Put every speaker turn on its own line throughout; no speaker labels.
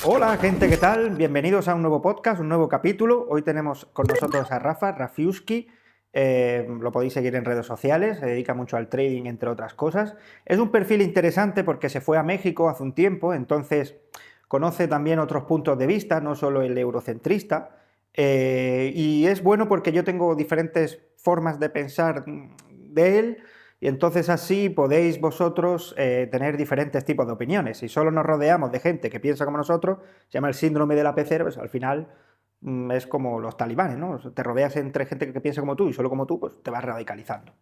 Hola gente, ¿qué tal? Bienvenidos a un nuevo podcast, un nuevo capítulo. Hoy tenemos con nosotros a Rafa Rafiuski. Lo podéis seguir en redes sociales, se dedica mucho al trading, entre otras cosas. Es un perfil interesante porque se fue a México hace un tiempo, entonces conoce también otros puntos de vista, no solo el eurocentrista. Y es bueno porque yo tengo diferentes formas de pensar de él. Y entonces así podéis vosotros tener diferentes tipos de opiniones. Si solo nos rodeamos de gente que piensa como nosotros, se llama el síndrome de la pecera, pues al final es como los talibanes, ¿no? Te rodeas entre gente que piensa como tú y solo como tú, pues te vas radicalizando.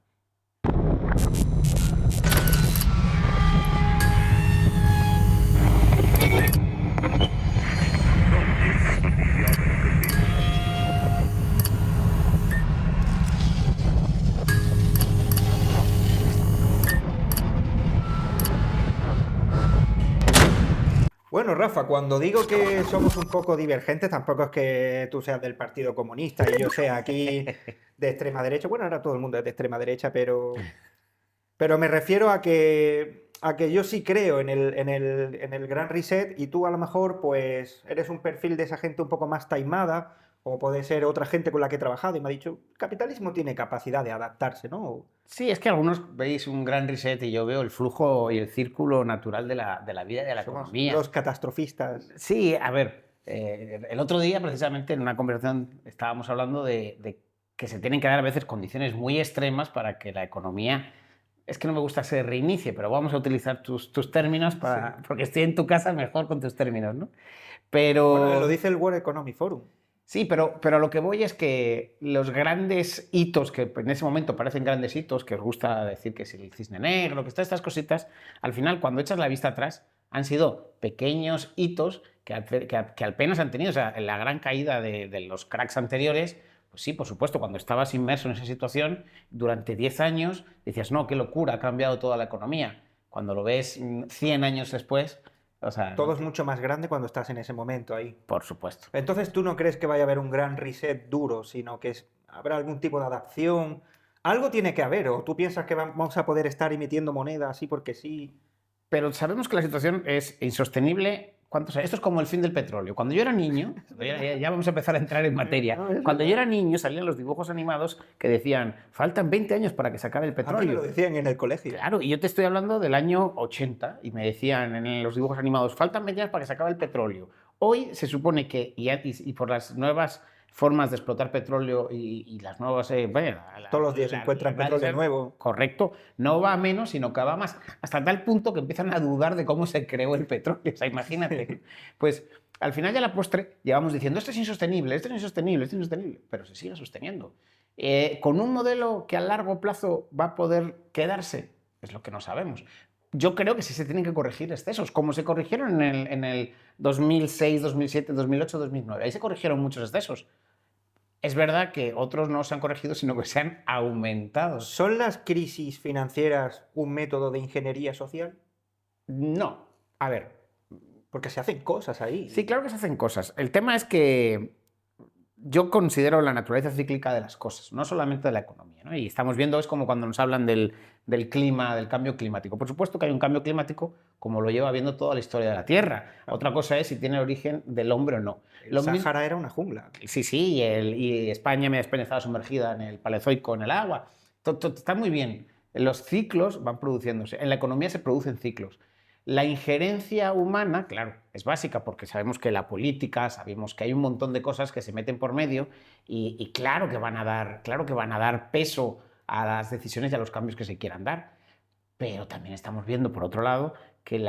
Bueno, Rafa, cuando digo que somos un poco divergentes, tampoco es que tú seas del Partido Comunista y yo sea aquí de extrema derecha. Bueno, ahora todo el mundo es de extrema derecha, pero me refiero a que yo sí creo en el Gran Reset y tú a lo mejor pues eres un perfil de esa gente un poco más taimada o puede ser otra gente con la que he trabajado y me ha dicho, el capitalismo tiene capacidad de adaptarse, ¿no?
Sí, es que algunos veis un gran reset y yo veo el flujo y el círculo natural de la vida y de la
Somos
economía.
los catastrofistas.
Sí, a ver, el otro día precisamente en una conversación estábamos hablando de que se tienen que dar a veces condiciones muy extremas para que la economía, es que no me gusta se reinicie, pero vamos a utilizar tus términos
Sí.
porque estoy en tu casa mejor con tus términos, ¿no?
Bueno, lo
Pero
dice el World Economic Forum.
sí, pero a lo que voy es que los grandes hitos, que en ese momento parecen grandes hitos, que os gusta decir que es el cisne negro, que todas estas cositas, al final, cuando echas la vista atrás, han sido pequeños hitos que apenas han tenido. O sea, en la gran caída de los cracks anteriores, pues sí, por supuesto, cuando estabas inmerso en esa situación, durante 10 años, decías, no, qué locura, ha cambiado toda la economía. Cuando lo ves 100 años después, o sea,
Todo es mucho más grande cuando estás en ese momento ahí.
por supuesto.
Entonces, ¿tú no crees que vaya a haber un gran reset duro, sino que habrá algún tipo de adaptación? Algo tiene que haber, o tú piensas que vamos a poder estar emitiendo moneda así porque sí.
Pero sabemos que la situación es insostenible. Esto es como el fin del petróleo. Cuando yo era niño, ya vamos a empezar a entrar en materia.
No, es
Cuando yo
verdad.
era niño salían los dibujos animados que decían, faltan 20 años para que se acabe el
A mí me lo
petróleo.
decían en el colegio.
Claro, y yo te estoy hablando del año 80 y me decían en los dibujos animados, faltan 20 años para que se acabe el petróleo. Hoy se supone que, y por las nuevas formas de explotar petróleo y las nuevas, bueno,
Todos los días se encuentran petróleo nuevo.
correcto, no va a menos, sino que va a más, hasta tal punto que empiezan a dudar de cómo se creó el petróleo. O sea, imagínate. Pues al final ya a la postre llevamos diciendo, esto es insostenible, esto es insostenible, esto es insostenible, pero se sigue sosteniendo. Con un modelo que a largo plazo va a poder quedarse, es lo que no sabemos. Yo creo que sí se tienen que corregir excesos, como se corrigieron en el 2006, 2007, 2008, 2009. Ahí se corrigieron muchos excesos. Es verdad que otros no se han corregido, sino que se han aumentado.
¿Son las crisis financieras un método de ingeniería social?
No, a ver,
Porque se hacen cosas
sí,
ahí.
claro que se hacen cosas. El tema es que yo considero la naturaleza cíclica de las cosas, no solamente de la economía, ¿no? Y estamos viendo, es como cuando nos hablan del clima, del cambio climático. Por supuesto que hay un cambio climático como lo lleva viendo toda la historia de la Tierra. Otra cosa es si tiene origen del hombre o no.
El Sáhara era una jungla.
Sí, sí, y España estaba sumergida en el Paleozoico, en el agua. Está muy bien. Los ciclos van produciéndose. En la economía se producen ciclos. La injerencia humana, claro, es básica porque sabemos que la política, sabemos que hay un montón de cosas que se meten por medio y claro que van a dar peso a las decisiones y a los cambios que se quieran dar. Pero también estamos viendo, por otro lado, que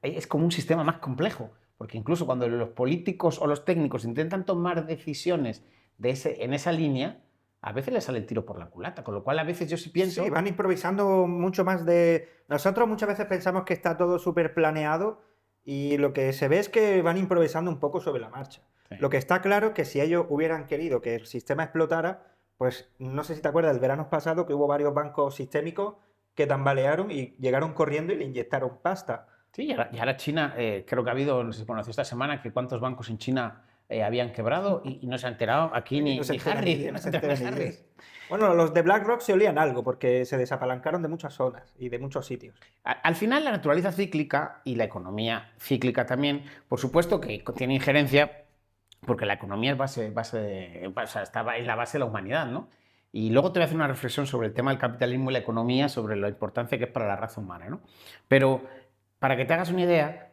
es como un sistema más complejo, porque incluso cuando los políticos o los técnicos intentan tomar decisiones en esa línea, a veces les sale el tiro por la culata, con lo cual a veces yo sí pienso...
Sí, van improvisando mucho más de... Nosotros muchas veces pensamos que está todo súper planeado y lo que se ve es que van improvisando un poco sobre la marcha.
Sí.
Lo que está claro es que si ellos hubieran querido que el sistema explotara, pues no sé si te acuerdas del verano pasado que hubo varios bancos sistémicos que tambalearon y llegaron corriendo y le inyectaron pasta.
Sí, y ahora China, creo que ha habido, no sé si conoció esta semana, que cuántos bancos en China habían quebrado y no se ha enterado aquí ni Harry.
No se entera ni Dios. Bueno, los de BlackRock se olían algo porque se desapalancaron de muchas zonas y de muchos sitios.
Al final, la naturaleza cíclica y la economía cíclica también, por supuesto que tiene injerencia, porque la economía es es la base de la humanidad, ¿no? Y luego te voy a hacer una reflexión sobre el tema del capitalismo y la economía, sobre la importancia que es para la raza humana, ¿no? Pero para que te hagas una idea,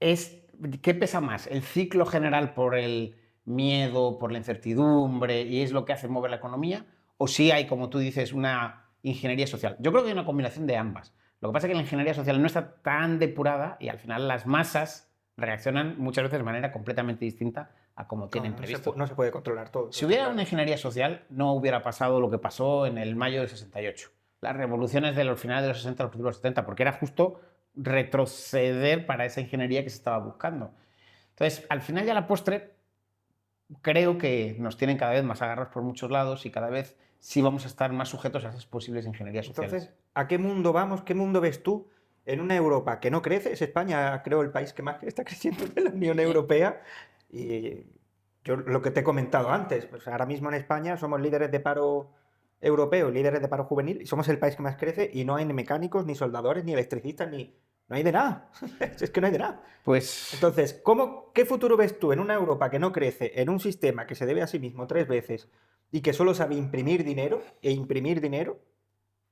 ¿qué pesa más? ¿El ciclo general por el miedo, por la incertidumbre y es lo que hace mover la economía? ¿O sí hay, como tú dices, una ingeniería social? Yo creo que hay una combinación de ambas. Lo que pasa es que la ingeniería social no está tan depurada y al final las masas reaccionan muchas veces de manera completamente distinta a como tienen previsto.
No se puede controlar todo.
Si hubiera una ingeniería social, no hubiera pasado lo que pasó en el mayo del 68. Las revoluciones de los finales de los 60, los principios de los 70, porque era justo retroceder para esa ingeniería que se estaba buscando. Entonces, al final y a la postre, creo que nos tienen cada vez más agarrados por muchos lados y cada vez sí vamos a estar más sujetos a esas posibles ingenierías sociales.
Entonces, ¿a qué mundo vamos? ¿Qué mundo ves tú en una Europa que no crece? Es España, creo, el país que más está creciendo de la Unión Europea. Y yo lo que te he comentado antes, pues ahora mismo en España somos líderes de paro europeo, líderes de paro juvenil, y somos el país que más crece y no hay ni mecánicos, ni soldadores, ni electricistas, no hay de nada. Es que no hay de nada.
Pues
Entonces, ¿qué futuro ves tú en una Europa que no crece, en un sistema que se debe a sí mismo 3 veces y que solo sabe imprimir dinero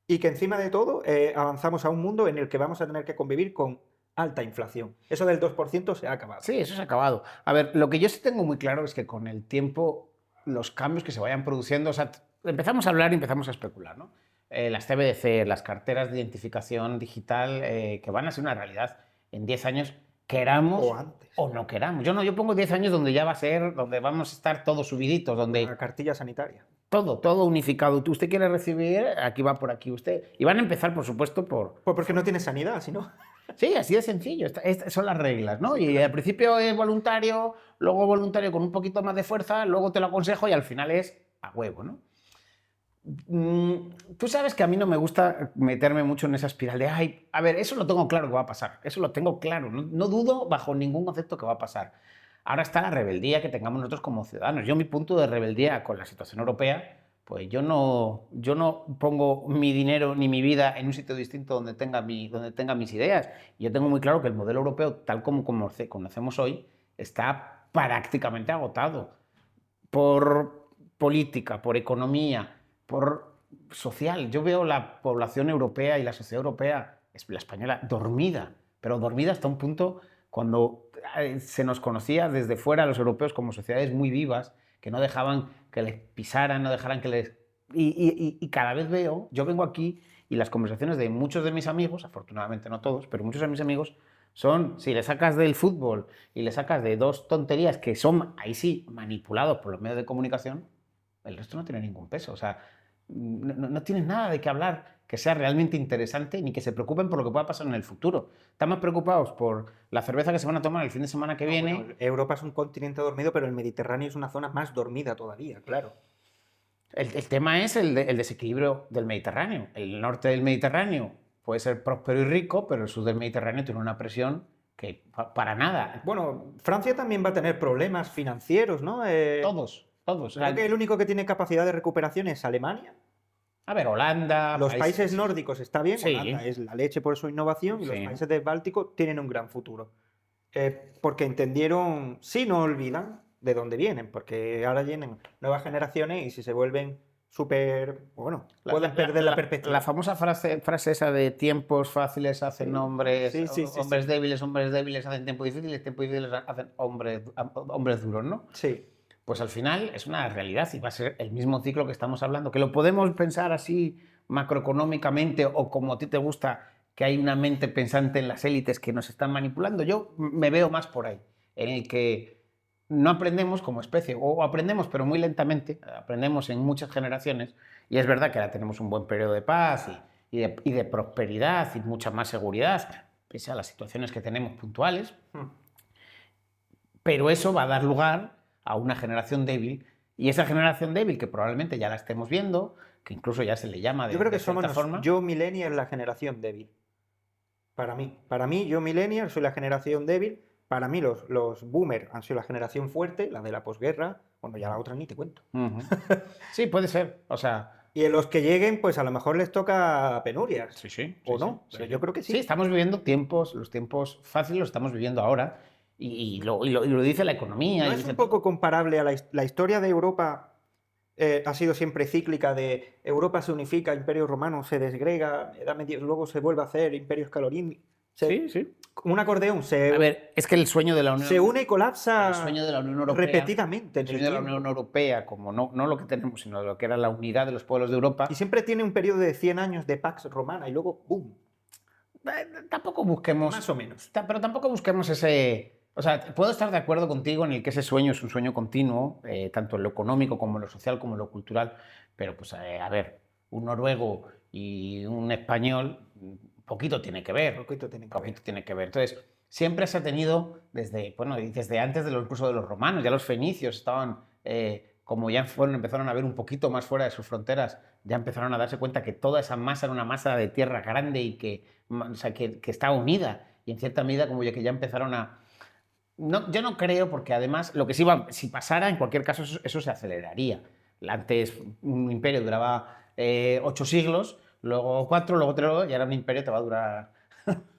y que encima de todo avanzamos a un mundo en el que vamos a tener que convivir con alta inflación? Eso del 2% se ha acabado.
sí, eso se ha acabado. A ver, lo que yo sí tengo muy claro es que con el tiempo los cambios que se vayan produciendo, o sea, empezamos a hablar y empezamos a especular, ¿no? Las CBDC, las carteras de identificación digital, que van a ser una realidad en 10 años, queramos
O antes.
o no queramos. Yo pongo 10 años donde ya va a ser, donde vamos a estar todos subiditos, donde
La cartilla sanitaria.
todo unificado. Usted quiere recibir, aquí va por aquí usted. Y van a empezar, por supuesto, por...
Pues porque no tiene sanidad, si no.
Sí, así de sencillo. Estas son las reglas, ¿no? Y al principio es voluntario, luego voluntario con un poquito más de fuerza, luego te lo aconsejo y al final es a huevo, ¿no? Tú sabes que a mí no me gusta meterme mucho en esa espiral de, ay, a ver, eso lo tengo claro que va a pasar, eso lo tengo claro, no dudo bajo ningún concepto que va a pasar. Ahora está la rebeldía que tengamos nosotros como ciudadanos. Yo mi punto de rebeldía con la situación europea, pues yo no pongo mi dinero ni mi vida en un sitio distinto donde tenga mis ideas. Yo tengo muy claro que el modelo europeo, tal como conocemos hoy, está prácticamente agotado por política, por economía, por social. Yo veo la población europea y la sociedad europea, la española, dormida, pero dormida hasta un punto cuando se nos conocía desde fuera a los europeos como sociedades muy vivas, que no dejaban que les pisaran, no dejaran que les... Y cada vez veo, yo vengo aquí y las conversaciones de muchos de mis amigos, afortunadamente no todos, pero muchos de mis amigos, son, si le sacas del fútbol y le sacas de dos tonterías que son, ahí sí, manipulados por los medios de comunicación, el resto no tiene ningún peso. O sea, no tienen nada de qué hablar que sea realmente interesante ni que se preocupen por lo que pueda pasar en el futuro. Están más preocupados por la cerveza que se van a tomar el fin de semana que viene.
Bueno, Europa es un continente dormido, pero el Mediterráneo es una zona más dormida todavía, claro.
El tema es el desequilibrio del Mediterráneo. El norte del Mediterráneo puede ser próspero y rico, pero el sur del Mediterráneo tiene una presión que para nada.
Bueno, Francia también va a tener problemas financieros, ¿no?
Todos.
Creo que el único que tiene capacidad de recuperación es Alemania.
A ver, Holanda...
Los países nórdicos está bien,
Sí.
Holanda es la leche por su innovación, y los
Sí.
países del Báltico tienen un gran futuro. Porque entendieron, sí, no olvidan de dónde vienen, porque ahora vienen nuevas generaciones y si se vuelven súper, bueno, pueden perder la perspectiva.
La famosa frase esa de tiempos fáciles hacen hombres, hombres débiles hacen tiempos difíciles hacen hombres duros, ¿no?
Sí.
Pues al final es una realidad y va a ser el mismo ciclo que estamos hablando, que lo podemos pensar así macroeconómicamente o como a ti te gusta, que hay una mente pensante en las élites que nos están manipulando. Yo me veo más por ahí, en el que no aprendemos como especie, o aprendemos pero muy lentamente, aprendemos en muchas generaciones, y es verdad que ahora tenemos un buen periodo de paz y de prosperidad y mucha más seguridad, pese a las situaciones que tenemos puntuales, pero eso va a dar lugar a una generación débil, y esa generación débil, que probablemente ya la estemos viendo, que incluso ya se le llama
Yo creo que
cierta forma.
Yo millennial la generación débil. Para mí, yo millennial soy la generación débil para mí los boomers han sido la generación fuerte, la de la posguerra, bueno, ya la otra ni te cuento.
Ujú. Sí, puede ser. O sea,
Y en los que lleguen, pues a lo mejor les toca penurias.
sí.
¿O no?
Sí,
Pero
sí.
yo creo que
Sí,
sí.
estamos viviendo los tiempos fáciles los estamos viviendo ahora. Y lo dice la economía.
¿No
Y
es
dice
un
todo.
poco comparable a la historia de Europa? Ha sido siempre cíclica de Europa se unifica, Imperio Romano se desgrega, luego se vuelve a hacer Imperios carolingos.
Sí, sí.
Como un acordeón,
A ver, es que el sueño de la
se
Unión,
une y colapsa
Europea,
repetidamente en
el
el
sueño de la
tiempo.
Unión Europea, como no lo que tenemos, sino lo que era la unidad de los pueblos de Europa,
Y siempre tiene un periodo de 100 años de Pax Romana y luego ¡boom!
tampoco busquemos.
Más o menos.
Pero tampoco busquemos ese. O sea, puedo estar de acuerdo contigo en el que ese sueño es un sueño continuo, tanto en lo económico como en lo social como en lo cultural, pero pues a ver, un noruego y un español, poquito tiene que ver.
Poquito tiene que
Poquito
ver.
tiene que ver. Entonces, siempre se ha tenido desde antes incluso de los romanos, ya los fenicios estaban, como ya empezaron a ver un poquito más fuera de sus fronteras, ya empezaron a darse cuenta que toda esa masa era una masa de tierra grande y que está unida. Y en cierta medida como que ya empezaron a. No, yo no creo, porque además lo que si pasara, en cualquier caso, eso se aceleraría. Antes un imperio duraba 8 siglos, luego 4, luego 3, y ahora un imperio te va a durar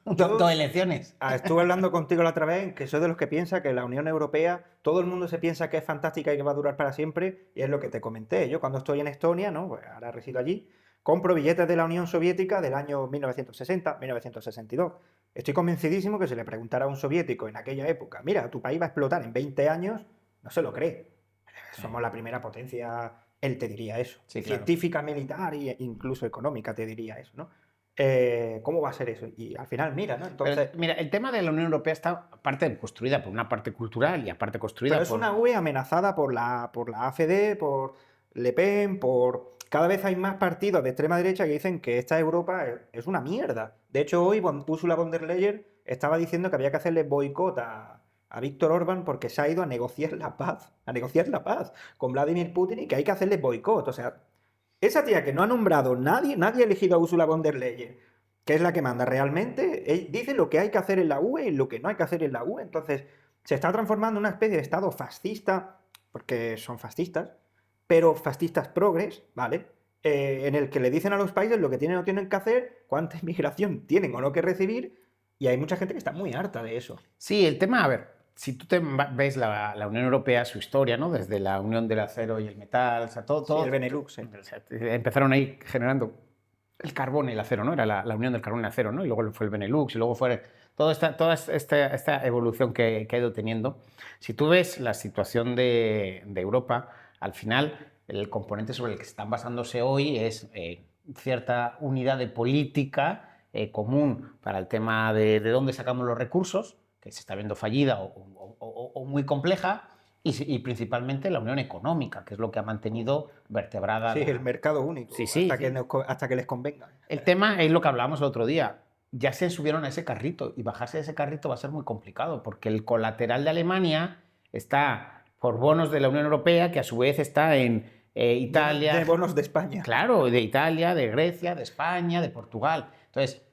dos elecciones.
Estuve hablando contigo la otra vez que soy de los que piensa que la Unión Europea, todo el mundo se piensa que es fantástica y que va a durar para siempre, y es lo que te comenté. Yo cuando estoy en Estonia, ¿no? Pues ahora resido allí, compro billetes de la Unión Soviética del año 1960, 1962. Estoy convencidísimo que si le preguntara a un soviético en aquella época, mira, tu país va a explotar en 20 años, no se lo cree. Somos la primera potencia, él te diría eso.
Sí, claro.
Científica, militar e incluso económica te diría eso, ¿no? ¿Cómo va a ser eso? Y al final, mira, ¿no? Entonces,
Pero, mira, el tema de la Unión Europea está aparte construida por una parte cultural y aparte construida
pero es
por.
una UE amenazada por la AfD, por Le Pen, por. Cada vez hay más partidos de extrema derecha que dicen que esta Europa es una mierda. De hecho, hoy Ursula von der Leyen estaba diciendo que había que hacerle boicot a Víctor Orbán porque se ha ido a negociar la paz con Vladimir Putin y que hay que hacerle boicot. O sea, esa tía que no ha nombrado nadie ha elegido a Ursula von der Leyen, que es la que manda realmente, dice lo que hay que hacer en la UE y lo que no hay que hacer en la UE. Entonces, se está transformando en una especie de estado fascista, porque son fascistas, pero fascistas progres, ¿vale? En el que le dicen a los países lo que tienen o no tienen que hacer, cuánta inmigración tienen o no que recibir, y hay mucha gente que está muy harta de eso.
Sí, el tema, a ver, si tú ves la Unión Europea, su historia, ¿no? Desde la Unión del Acero y el Metal, o sea, todo.
Sí, el Benelux,
o sea, empezaron ahí generando el carbón y el acero, ¿no? Era la unión del carbón y el acero, ¿no? Y luego fue el Benelux, y luego fue toda esta evolución que ha ido teniendo. Si tú ves la situación de Europa, al final el componente sobre el que están basándose hoy es cierta unidad de política común para el tema de dónde sacamos los recursos, que se está viendo fallida o muy compleja, y principalmente la unión económica, que es lo que ha mantenido vertebrada.
Sí, el mercado único,
Sí,
hasta que les convenga.
El tema es lo que hablábamos el otro día. Ya se subieron a ese carrito y bajarse de ese carrito va a ser muy complicado porque el colateral de Alemania está por bonos de la Unión Europea, que a su vez está en Italia.
De bonos de España.
Claro, de Italia, de Grecia, de España, de Portugal. Entonces,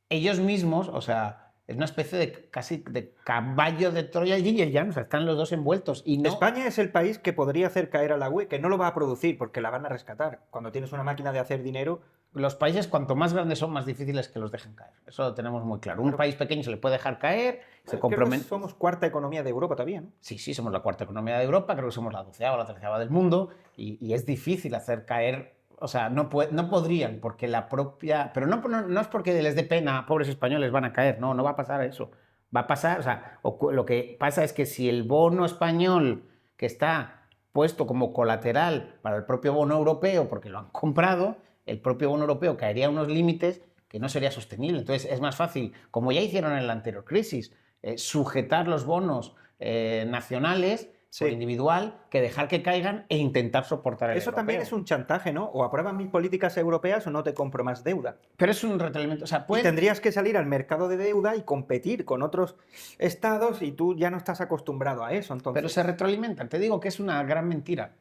ellos mismos, o sea, es una especie de casi de caballo de Troya y ya, o sea, están los dos envueltos. Y no.
España es el país que podría hacer caer a la UE, que no lo va a producir porque la van a rescatar. Cuando tienes una máquina de hacer dinero.
Los países, cuanto más grandes son, más difíciles que los dejen caer. Eso lo tenemos muy claro. Un país pequeño se le puede dejar caer, se compromete.
Somos cuarta economía de Europa todavía, ¿no?
Sí, somos la cuarta economía de Europa, creo que somos la 12ª o la 13ª del mundo, y es difícil hacer caer. O sea, no podrían, porque la propia. Pero no es porque les dé pena, pobres españoles van a caer, no va a pasar eso. Va a pasar, o sea, lo que pasa es que si el bono español, que está puesto como colateral para el propio bono europeo, porque lo han comprado, el propio bono europeo caería a unos límites que no sería sostenible. Entonces es más fácil, como ya hicieron en la anterior crisis, sujetar los bonos nacionales por individual, que dejar que caigan e intentar soportar el
Eso
europeo.
también es un chantaje, ¿no? O apruebas mis políticas europeas o no te compro más deuda.
Pero es un retroalimento. O sea,
Y tendrías que salir al mercado de deuda y competir con otros estados y tú ya no estás acostumbrado a eso. Entonces.
Pero se retroalimentan. Te digo que es una gran mentira.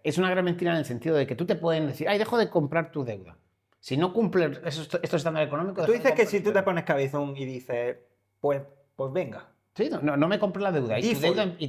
Es una gran mentira en el sentido de que tú te pueden decir, ay, dejo de comprar tu deuda. Si no cumples estos estándares económicos.
Tú dices que si tú te pones cabezón y dices, pues venga,
Sí, no me compré la deuda.
Default.
Si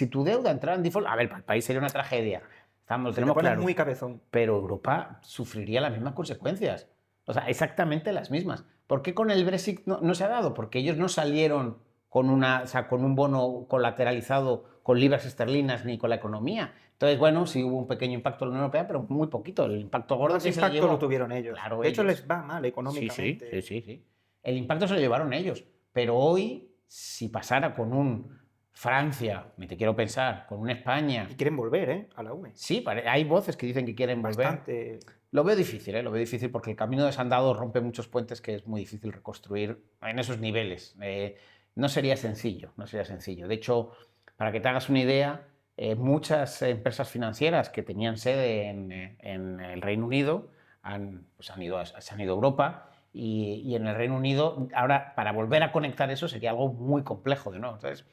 tu deuda entrara en default, a ver, para el país sería una tragedia. Lo
Si te
tenemos
pones
claro.
muy cabezón.
Pero Europa sufriría las mismas consecuencias. O sea, exactamente las mismas. ¿Por qué con el Brexit no se ha dado? Porque ellos no salieron o sea, con un bono colateralizado con libras esterlinas ni con la economía. Entonces, bueno, sí hubo un pequeño impacto en la Unión Europea, pero muy poquito. El impacto gordo
Más
que se lo
impacto lo
llevó.
tuvieron ellos.
Claro,
De hecho,
ellos.
les va mal
Sí, sí,
económicamente.
sí, sí, sí. El impacto se lo llevaron ellos. Pero hoy, si pasara con un Francia, ni te quiero pensar, con un España.
Y quieren volver, ¿eh? A la UE.
Sí, hay voces que dicen que quieren volver.
Bastante.
Lo veo difícil, ¿eh? Lo veo difícil porque el camino desandado rompe muchos puentes que es muy difícil reconstruir en esos niveles. No sería sencillo, no sería sencillo. De hecho, para que te hagas una idea, muchas empresas financieras que tenían sede en el Reino Unido se han ido a Europa y en el Reino Unido, ahora para volver a conectar eso sería algo muy complejo de nuevo. Entonces,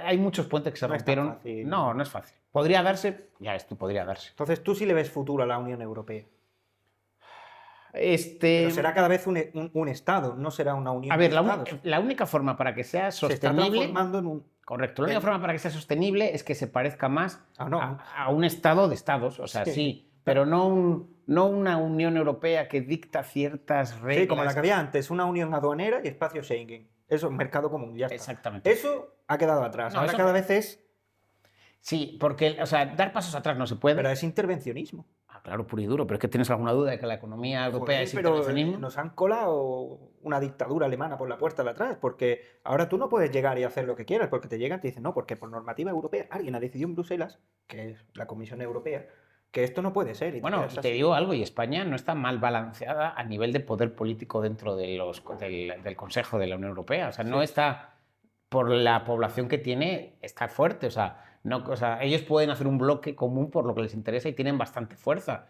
hay muchos puentes que se
No es tan
rompieron.
fácil.
No es fácil. Podría darse, ya ves tú, podría darse.
Entonces tú sí le ves futuro a la Unión Europea. Pero será cada vez un Estado, no será una unión
A ver,
de Estados.
la única forma para que sea
Se está
sostenible.
transformando en un.
Correcto, la única forma para que sea sostenible es que se parezca más
no.
a un Estado de Estados, o sea, sí, pero no una Unión Europea que dicta ciertas reglas.
Sí, como la que había antes, una unión aduanera y espacio Schengen. Eso, mercado común, ya está.
Exactamente.
Eso ha quedado atrás.
No,
Ahora
eso-
cada vez es.
Sí, porque, o sea, dar pasos atrás no se puede.
Pero es intervencionismo.
Claro, puro y duro, pero es que tienes alguna duda de que la economía europea
Joder,
es
pero
intervencionismo.
nos han colado una dictadura alemana por la puerta de atrás, porque ahora tú no puedes llegar y hacer lo que quieras, porque te llegan y te dicen, no, porque por normativa europea alguien ha decidido en Bruselas, que es la Comisión Europea, que esto no puede ser. Y
Bueno, te digo algo, y España no está mal balanceada a nivel de poder político dentro del Consejo de la Unión Europea. O sea, no está, por la población que tiene, está fuerte. O sea, ellos pueden hacer un bloque común por lo que les interesa y tienen bastante fuerza.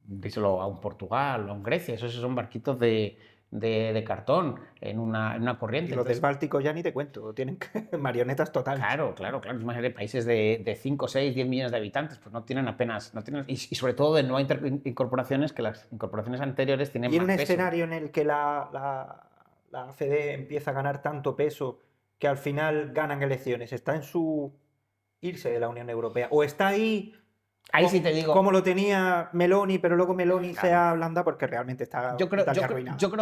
Díselo a un Portugal o a un Grecia, esos son barquitos de cartón en una corriente.
Y los del Báltico ya ni te cuento, tienen marionetas totales.
Claro. Imagínate, países de 5, 6, 10 millones de habitantes, pues no tienen apenas. Y sobre todo de no incorporaciones, que las incorporaciones anteriores tienen
Y en
más
un
peso.
escenario en el que la AfD empieza a ganar tanto peso que al final ganan elecciones, ¿está en su irse de la Unión Europea? ¿O está ahí?
Ahí sí te digo.
Como lo tenía Meloni, pero luego Meloni
Claro.
se ablanda porque realmente está
Yo creo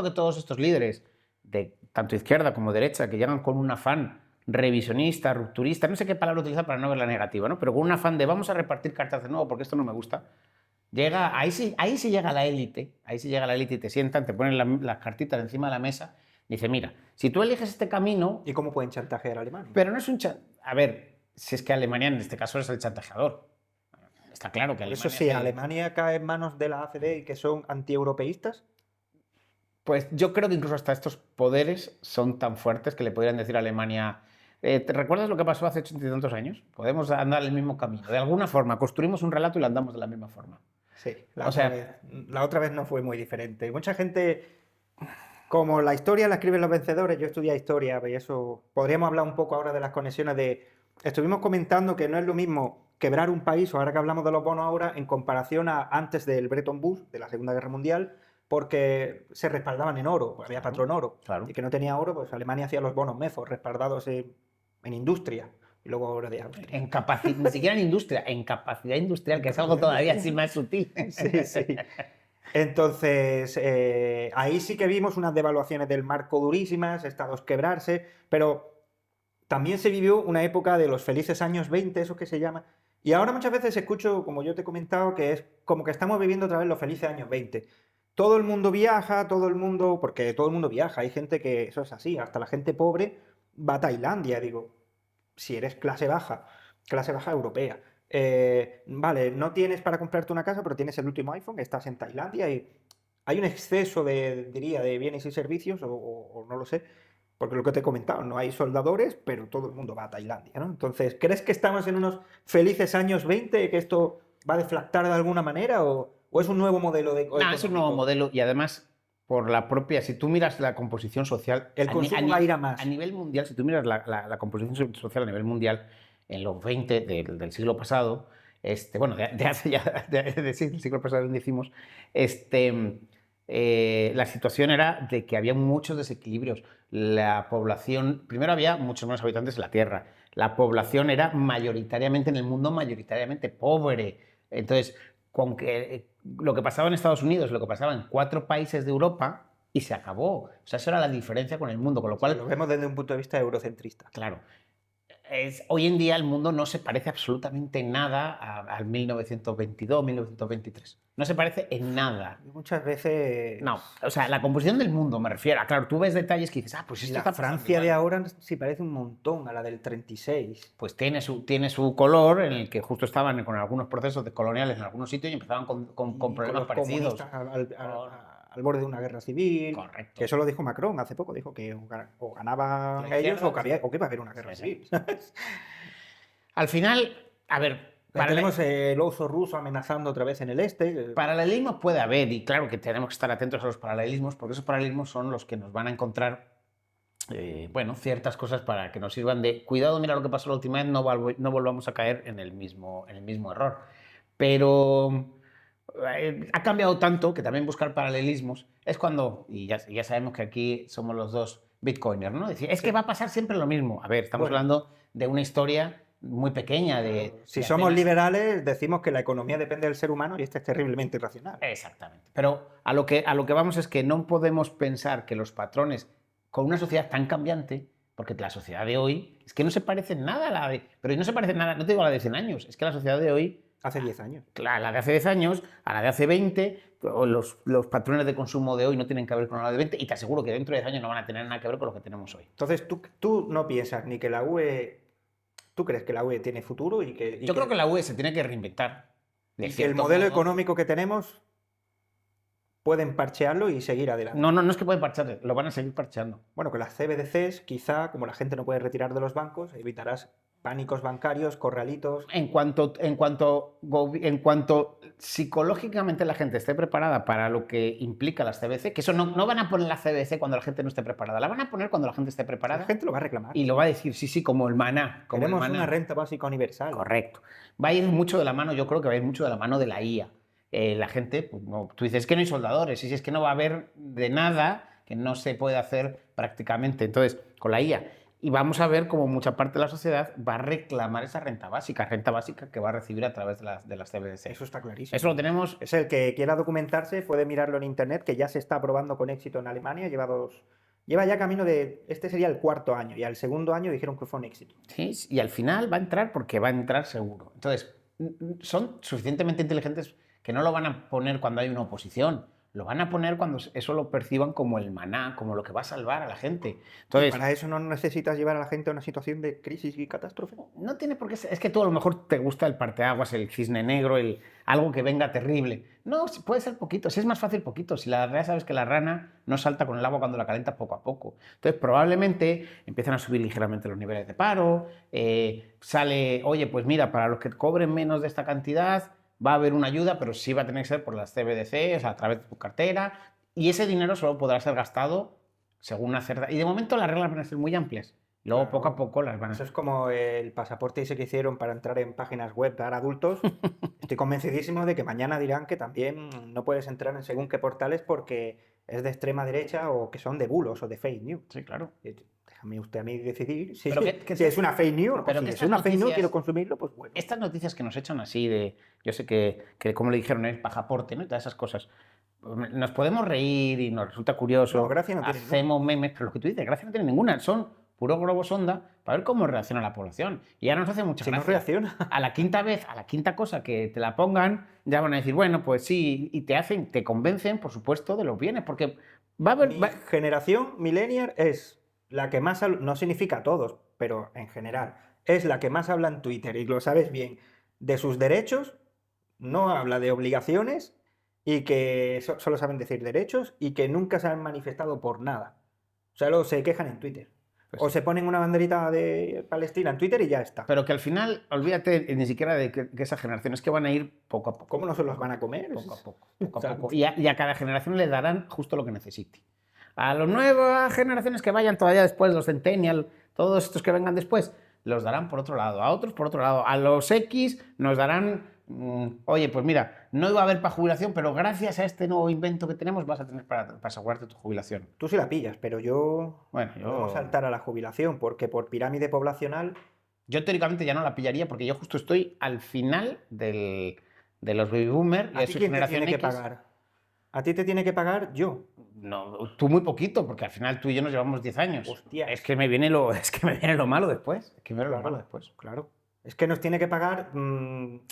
que todos estos líderes, de tanto izquierda como derecha, que llegan con un afán revisionista, rupturista, no sé qué palabra utilizar para no ver la negativa, ¿no? Pero con un afán de vamos a repartir cartas de nuevo porque esto no me gusta. Ahí sí llega la élite, y te sientan, te ponen las cartitas encima de la mesa, dice, mira, si tú eliges este camino.
¿Y cómo pueden chantajear a Alemania?
Pero no es un a ver, si es que Alemania en este caso es el chantajeador. Está claro que
Alemania. Eso sí, Alemania cae en manos de la AfD y que son antieuropeístas.
Pues yo creo que incluso hasta estos poderes son tan fuertes que le podrían decir a Alemania, ¿te recuerdas lo que pasó hace 80 y tantos años? Podemos andar el mismo camino. De alguna forma, construimos un relato y lo andamos de la misma forma.
Sí, la otra vez no fue muy diferente. Mucha gente, como la historia la escriben los vencedores, yo estudié historia y eso, podríamos hablar un poco ahora de las conexiones Estuvimos comentando que no es lo mismo quebrar un país, o ahora que hablamos de los bonos ahora, en comparación a antes del Bretton Woods, de la Segunda Guerra Mundial, porque se respaldaban en oro, había patrón oro.
Claro.
Y que no tenía oro, pues Alemania hacía los bonos MEFOS respaldados en industria. Y luego ahora de Austria.
Ni siquiera en industria, en capacidad industrial, que es algo todavía así más sutil.
Sí. Entonces, ahí sí que vimos unas devaluaciones del marco durísimas, estados quebrarse, pero también se vivió una época de los felices años 20, eso que se llama. Y ahora muchas veces escucho, como yo te he comentado, que es como que estamos viviendo otra vez los felices años 20. Todo el mundo viaja, porque todo el mundo viaja, hay gente que eso es así, hasta la gente pobre va a Tailandia, digo, si eres clase baja europea. Vale, no tienes para comprarte una casa, pero tienes el último iPhone, estás en Tailandia y hay un exceso de bienes y servicios, o no lo sé, porque lo que te he comentado, no hay soldadores, pero todo el mundo va a Tailandia, ¿no? Entonces, ¿crees que estamos en unos felices años 20, que esto va a deflactar de alguna manera, o es un nuevo modelo de
No, es un nuevo modelo y además por la propia, si tú miras la composición social,
el consumo va a ir a más.
A nivel mundial, si tú miras la composición social a nivel mundial, en los 20 del siglo pasado, del siglo pasado decimos, la situación era de que había muchos desequilibrios. La población, primero había muchos menos habitantes en la Tierra. La población era mayoritariamente en el mundo, mayoritariamente pobre. Entonces, con que, lo que pasaba en Estados Unidos, lo que pasaba en 4 países de Europa, y se acabó. O sea, eso era la diferencia con el mundo, con lo cual...
Lo vemos desde un punto de vista eurocentrista.
Claro. Hoy en día el mundo no se parece absolutamente nada al 1922, 1923. No se parece en nada.
Muchas veces...
No, o sea, la composición del mundo me refiero. Claro, tú ves detalles que dices, pues esto
la
está
Francia de ahora sí parece un montón a la del 36.
Pues tiene su color, en el que justo estaban con algunos procesos coloniales en algunos sitios y empezaban con problemas parecidos.
Al borde de una guerra civil.
Correcto.
Que eso lo dijo Macron hace poco, dijo que o ganaban ellos o que iba a haber una guerra civil.
Al final, a ver...
Tenemos el oso ruso amenazando otra vez en el este.
Paralelismos puede haber, y claro que tenemos que estar atentos a los paralelismos, porque esos paralelismos son los que nos van a encontrar ciertas cosas para que nos sirvan de cuidado, mira lo que pasó la última vez, no volvamos a caer en el mismo error. Pero ha cambiado tanto que también buscar paralelismos es cuando, y ya sabemos que aquí somos los dos bitcoiners, ¿no? Es que va a pasar siempre lo mismo. A ver, estamos hablando de una historia muy pequeña.
Si somos liberales, decimos que la economía depende del ser humano y este es terriblemente irracional.
Exactamente. Pero a lo que vamos es que no podemos pensar que los patrones, con una sociedad tan cambiante, porque la sociedad de hoy es que no se parece en nada a la de... Pero no se parece en nada, no te digo a la de 100 años, es que la sociedad de hoy...
Hace 10 años.
La de hace 10 años, a la de hace 20, los patrones de consumo de hoy no tienen que ver con la de 20 y te aseguro que dentro de 10 años no van a tener nada que ver con lo que tenemos hoy.
Entonces, tú no piensas ni que la UE... ¿Tú crees que la UE tiene futuro?
Yo creo que la UE se tiene que reinventar.
Y que el modelo económico que tenemos pueden parchearlo y seguir adelante.
No es que pueden parchearlo, lo van a seguir parcheando.
Bueno, con las CBDCs, quizá, como la gente no puede retirar de los bancos, evitarás pánicos bancarios, corralitos.
En cuanto psicológicamente la gente esté preparada para lo que implica las CBDC, que eso no van a poner la CBDC cuando la gente no esté preparada, la van a poner cuando la gente esté preparada.
La gente lo va a reclamar.
Y lo va a decir, sí, como el maná.
Queremos una renta básica universal.
Correcto. Va a ir mucho de la mano, yo creo que va a ir mucho de la mano de la IA. La gente, pues, no, tú dices, es que no hay soldadores, y es que no va a haber de nada que no se puede hacer prácticamente. Entonces, con la IA. Y vamos a ver cómo mucha parte de la sociedad va a reclamar esa renta básica que va a recibir a través de las CBDC.
Eso está clarísimo.
Eso lo tenemos...
Es el que quiera documentarse, puede mirarlo en internet, que ya se está probando con éxito en Alemania, lleva ya camino de... Este sería el 4.º año, y al 2.º año dijeron que fue un éxito.
Sí, y al final va a entrar porque va a entrar seguro. Entonces, son suficientemente inteligentes que no lo van a poner cuando hay una oposición. Lo van a poner cuando eso lo perciban como el maná, como lo que va a salvar a la gente. Entonces,
¿para eso no necesitas llevar a la gente a una situación de crisis y catástrofe?
No tiene por qué ser. Es que tú a lo mejor te gusta el parteaguas, el cisne negro, algo que venga terrible. No, puede ser poquito. Si es más fácil, poquito. Si la realidad sabes que la rana no salta con el agua cuando la calienta poco a poco. Entonces, probablemente empiezan a subir ligeramente los niveles de paro. Sale, oye, pues mira, para los que cobren menos de esta cantidad va a haber una ayuda, pero sí va a tener que ser por las CBDC, o sea, a través de tu cartera, y ese dinero solo podrá ser gastado según una cierta... Y de momento las reglas van a ser muy amplias, luego poco a poco las van a...
Eso es como el pasaporte ese que hicieron para entrar en páginas web para adultos. Estoy convencidísimo de que mañana dirán que también no puedes entrar en según qué portales porque es de extrema derecha o que son de bulos o de fake news.
Sí, claro.
Déjame usted a mí decidir si
es
una fake news.
Pero
si es una fake news, quiero consumirlo, pues bueno.
Estas noticias que nos echan así de... Yo sé que como le dijeron, el pasaporte, ¿no? Y todas esas cosas. Nos podemos reír y nos resulta curioso.
No, gracia no tiene
hacemos memes, pero lo que tú dices, gracia no tiene ninguna. Son puro globo sonda para ver cómo reacciona la población. Y ahora nos hace mucha gracia.
No reacciona.
A la quinta vez, a la quinta cosa que te la pongan, ya van a decir, bueno, pues sí, y te convencen, por supuesto, de los bienes, porque va a haber...
Mi generación millennial es la que más, no significa todos, pero en general, es la que más habla en Twitter, y lo sabes bien, de sus derechos, no habla de obligaciones, y que solo saben decir derechos, y que nunca se han manifestado por nada. Solo se quejan en Twitter. Pues o se ponen una banderita de Palestina en Twitter y ya está.
Pero que al final, olvídate ni siquiera de que esa generación, es que van a ir poco a poco.
¿Cómo no se los van a comer?
Poco a poco. Y a cada generación le darán justo lo que necesite. A las nuevas generaciones que vayan todavía después, los Centennial, todos estos que vengan después, los darán por otro lado, a otros por otro lado. A los X nos darán oye, pues mira, no iba a haber para jubilación, pero gracias a este nuevo invento que tenemos vas a tener para asegurarte tu jubilación.
Tú sí la pillas, pero yo...
Bueno,
Podemos saltar a la jubilación, porque por pirámide poblacional...
Yo teóricamente ya no la pillaría porque yo justo estoy al final de los baby boomers.
¿A ti quién te tiene que pagar? ¿A ti te tiene que pagar yo?
No, tú muy poquito, porque al final tú y yo nos llevamos 10 años.
Hostia.
Es que me viene lo malo después. Es que me viene lo malo después.
Claro. Es que nos tiene que pagar,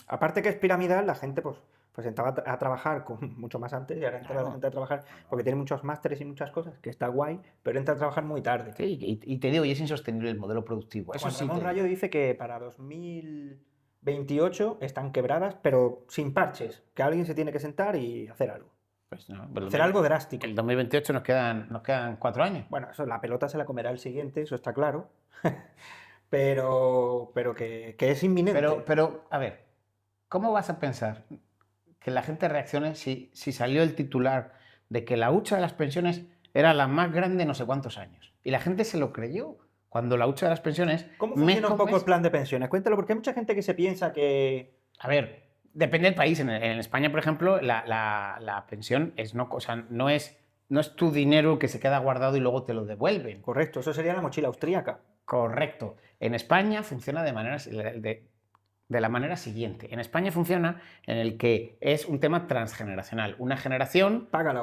aparte que es piramidal, la gente pues entraba a trabajar mucho más antes y ahora entra la gente a trabajar porque tiene muchos másteres y muchas cosas, que está guay, pero entra a trabajar muy tarde.
Sí, y te digo, y es insostenible el modelo productivo. Eso
Juan
sí.
Ramón Rayo dice que para 2028 están quebradas, pero sin parches, que alguien se tiene que sentar y hacer algo.
Pues no,
hacer algo drástico.
El 2028 nos quedan 4 años.
Bueno, eso, la pelota se la comerá el siguiente, eso está claro. pero que es inminente.
Pero, a ver, ¿cómo vas a pensar que la gente reaccione si salió el titular de que la hucha de las pensiones era la más grande en no sé cuántos años? Y la gente se lo creyó. Cuando la hucha de las pensiones...
¿Cómo funciona un poco el plan de pensiones? Cuéntalo, porque hay mucha gente que se piensa que...
A ver, depende del país. En España, por ejemplo, la pensión no es tu dinero que se queda guardado y luego te lo devuelven.
Correcto, eso sería la mochila austríaca.
Correcto. En España funciona de la manera siguiente. En España funciona en el que es un tema transgeneracional. Una generación
paga la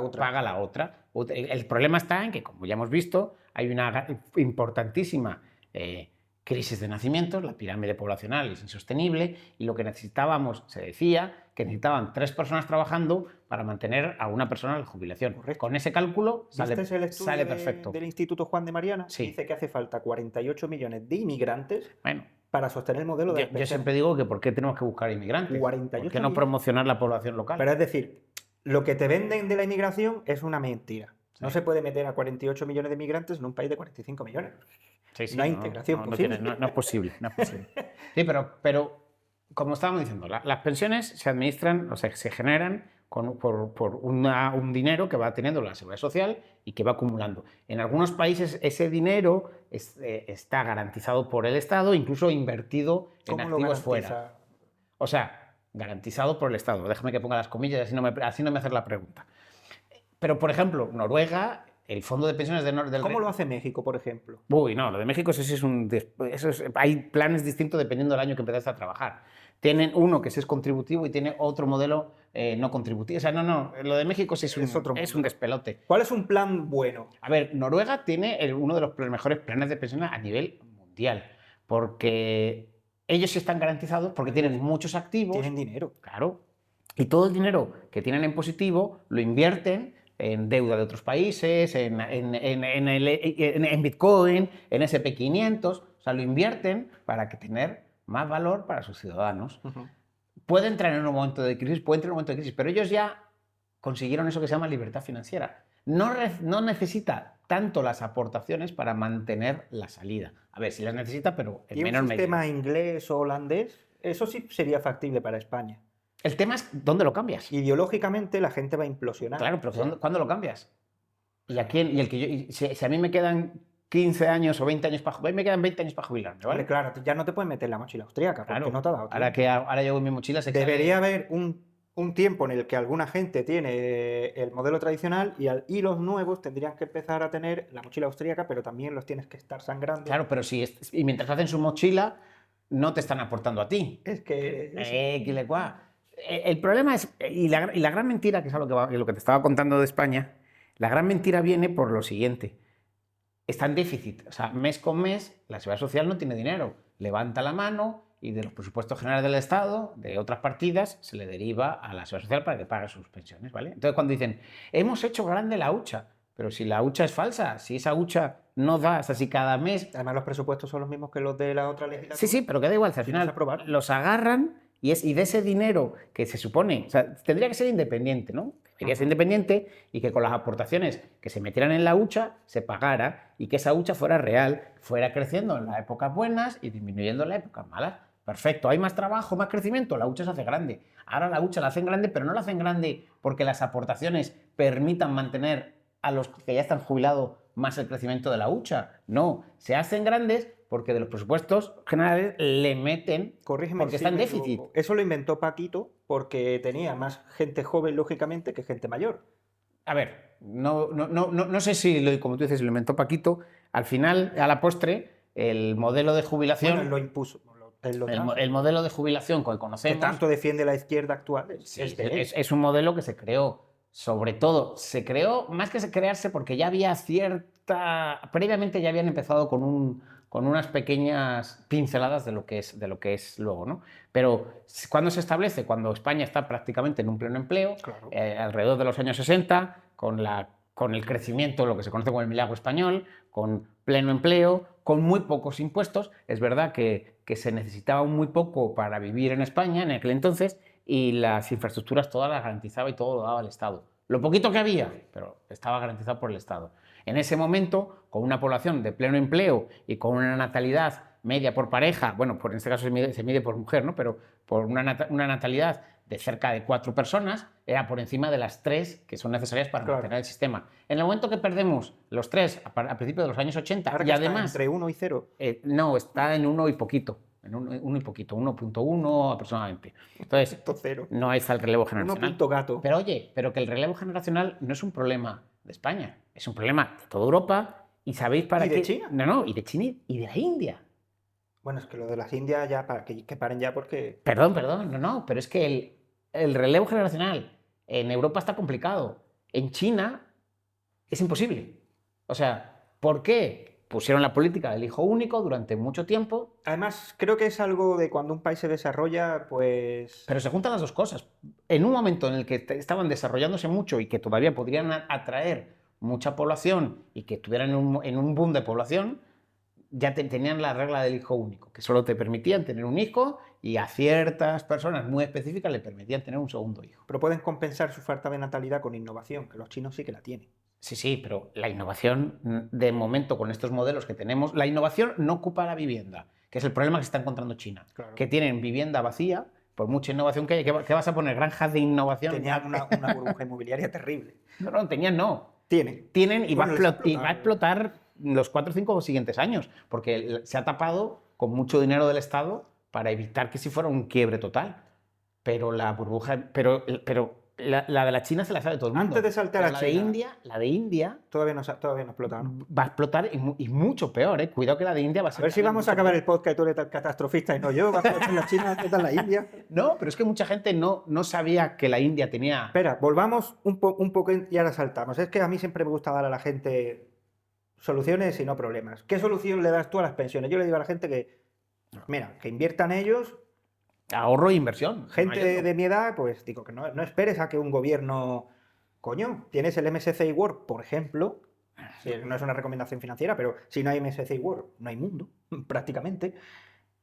otra. El problema está en que, como ya hemos visto, hay una importantísima crisis de nacimientos, la pirámide poblacional es insostenible y lo que necesitábamos, se decía, que necesitaban 3 personas trabajando para mantener a una persona en la jubilación.
Correcto.
Con ese cálculo sale
perfecto. Del Instituto Juan de Mariana,
sí.
Dice que hace falta 48 millones de inmigrantes.
Bueno,
para sostener el modelo de...
Yo siempre digo que ¿por qué tenemos que buscar inmigrantes?
48
¿Por qué no promocionar la población local?
Pero es decir, lo que te venden de la inmigración es una mentira. Sí. No se puede meter a 48 millones de inmigrantes en un país de 45 millones.
Sí,
no hay integración posible.
No es posible. Sí, pero como estábamos diciendo, las pensiones se administran, o sea, se generan por un dinero que va teniendo la Seguridad Social y que va acumulando. En algunos países ese dinero está garantizado por el Estado, incluso invertido en activos fuera. O sea, garantizado por el Estado. Déjame que ponga las comillas, así no me haces la pregunta. Pero, por ejemplo, Noruega, el fondo de pensiones del...
¿Cómo lo hace México, por ejemplo?
Uy, no, lo de México hay planes distintos dependiendo del año que empezaste a trabajar. Tienen uno que es contributivo y tiene otro modelo no contributivo. O sea, no, lo de México sí es un despelote.
¿Cuál es un plan bueno?
A ver, Noruega tiene uno de los mejores planes de pensiones a nivel mundial, porque ellos sí están garantizados, porque tienen muchos activos.
Tienen dinero.
Claro. Y todo el dinero que tienen en positivo lo invierten en deuda de otros países, en Bitcoin, en SP500, o sea, lo invierten para tener más valor para sus ciudadanos. Puede entrar en un momento de crisis, pero ellos ya consiguieron eso que se llama libertad financiera. No necesita tanto las aportaciones para mantener la salida. A ver, si las necesita, pero en menor medida.
¿Y un sistema inglés o holandés? Eso sí sería factible para España.
El tema es dónde lo cambias.
Ideológicamente la gente va a implosionar.
Claro, pero ¿cuándo lo cambias? ¿Y a quién? Si a mí me quedan 15 años o 20 años para jubilarme, me quedan 20 años para jubilarme, ¿vale?
Claro, ya no te puedes meter la mochila austríaca, porque
claro,
no te ha dado tiempo.
Ahora llevo mi mochila...
Debería haber un tiempo en el que alguna gente tiene el modelo tradicional y los nuevos tendrían que empezar a tener la mochila austríaca, pero también los tienes que estar sangrando.
Claro, pero y mientras hacen su mochila, no te están aportando a ti.
Es que...
El problema es, y la gran mentira, que es lo que te estaba contando de España, la gran mentira viene por lo siguiente. Está en déficit, o sea, mes con mes la Seguridad Social no tiene dinero. Levanta la mano y de los presupuestos generales del Estado, de otras partidas, se le deriva a la Seguridad Social para que pague sus pensiones, ¿vale? Entonces cuando dicen, hemos hecho grande la hucha, pero si la hucha es falsa, si esa hucha no da, o sea, si cada mes...
Además los presupuestos son los mismos que los de la otra legislatura.
Sí, pero que da igual, si al final los agarran y de ese dinero que se supone, o sea, tendría que ser independiente, ¿no? Debería ser independiente y que con las aportaciones que se metieran en la hucha se pagara y que esa hucha fuera real, fuera creciendo en las épocas buenas y disminuyendo en las épocas malas. Perfecto, hay más trabajo, más crecimiento, la hucha se hace grande. Ahora la hucha la hacen grande, pero no la hacen grande porque las aportaciones permitan mantener a los que ya están jubilados más el crecimiento de la hucha. No, se hacen grandes porque de los presupuestos generales le meten
Corrígeme
porque
si
está en
me
déficit.
equivoco. Eso lo inventó Paquito porque tenía más gente joven, lógicamente, que gente mayor.
A ver, no sé si, como tú dices, lo inventó Paquito. Al final, a la postre, el modelo de jubilación...
Bueno, él lo impuso, él lo trajo.
El modelo de jubilación que
Que
conocemos...
tanto defiende la izquierda actual
Sí,
es de él.
es un modelo que se creó, sobre todo, se creó más que crearse porque ya había previamente ya habían empezado con unas pequeñas pinceladas de lo que es luego, ¿no? Pero ¿cuándo se establece? Cuando España está prácticamente en un pleno empleo,
Claro.
Alrededor de los años 60, con el crecimiento, lo que se conoce como el milagro español, con pleno empleo, con muy pocos impuestos. Es verdad que se necesitaba muy poco para vivir en España en aquel entonces, y las infraestructuras todas las garantizaba y todo lo daba el Estado. Lo poquito que había, pero estaba garantizado por el Estado. En ese momento, con una población de pleno empleo y con una natalidad media por pareja, bueno, en este caso se mide por mujer, ¿no? Pero por una natalidad de cerca de 4 personas, era por encima de las 3 que son necesarias para mantener el sistema. En el momento que perdemos los 3 a principios de los años 80,
Ahora
y
que
además...
está entre 1 y 0.
No, está en 1 y poquito. En 1 y poquito, 1.1 aproximadamente. Entonces,
Cero.
no está el relevo generacional.
1 gato.
Pero oye, pero que el relevo generacional no es un problema de España, es un problema de toda Europa. ¿Y sabéis para
¿Y
qué?
de China?
No, y de China y de la India.
Bueno, es que lo de las Indias ya, para que paren ya porque...
Perdón, pero es que el relevo generacional en Europa está complicado. En China es imposible. O sea, ¿por qué? Pusieron la política del hijo único durante mucho tiempo.
Además, creo que es algo de cuando un país se desarrolla, pues...
Pero se juntan las dos cosas. En un momento en el que estaban desarrollándose mucho y que todavía podrían atraer mucha población y que estuvieran en un boom de población, ya tenían la regla del hijo único, que solo te permitían tener un hijo y a ciertas personas muy específicas le permitían tener un segundo hijo.
Pero pueden compensar su falta de natalidad con innovación, que los chinos sí que la tienen.
Sí, pero la innovación, de momento, con estos modelos que tenemos, la innovación no ocupa la vivienda, que es el problema que se está encontrando China.
Claro.
Que tienen vivienda vacía, por mucha innovación que haya. ¿Qué vas a poner? ¿Granjas de innovación?
Tenían una burbuja inmobiliaria terrible.
No, tenían no.
Tienen.
Tienen y,
Bueno,
va a explotar los 4 o 5 siguientes años, porque se ha tapado con mucho dinero del Estado para evitar que si fuera un quiebre total. Pero la burbuja... Pero la de la China se la sabe todo el mundo.
Antes de saltar a China,
la de India
todavía no explota, ¿no?
va a explotar y mucho peor, ¿eh? Cuidado que la de India va a ser...
A ver si vamos a acabar el podcast y tú eres tan catastrofista y no yo. ¿Va a explotar la China? ¿Qué tal la India?
No, pero es que mucha gente no sabía que la India tenía...
Espera, volvamos un poco y ahora saltamos. Es que a mí siempre me gusta dar a la gente soluciones y no problemas. ¿Qué solución le das tú a las pensiones? Yo le digo a la gente que, mira, que inviertan ellos.
Ahorro e inversión.
Gente de mi edad, pues digo que no esperes a que un gobierno... Coño, tienes el MSCI World, por ejemplo. No es una recomendación financiera, pero si no hay MSCI World, no hay mundo, prácticamente.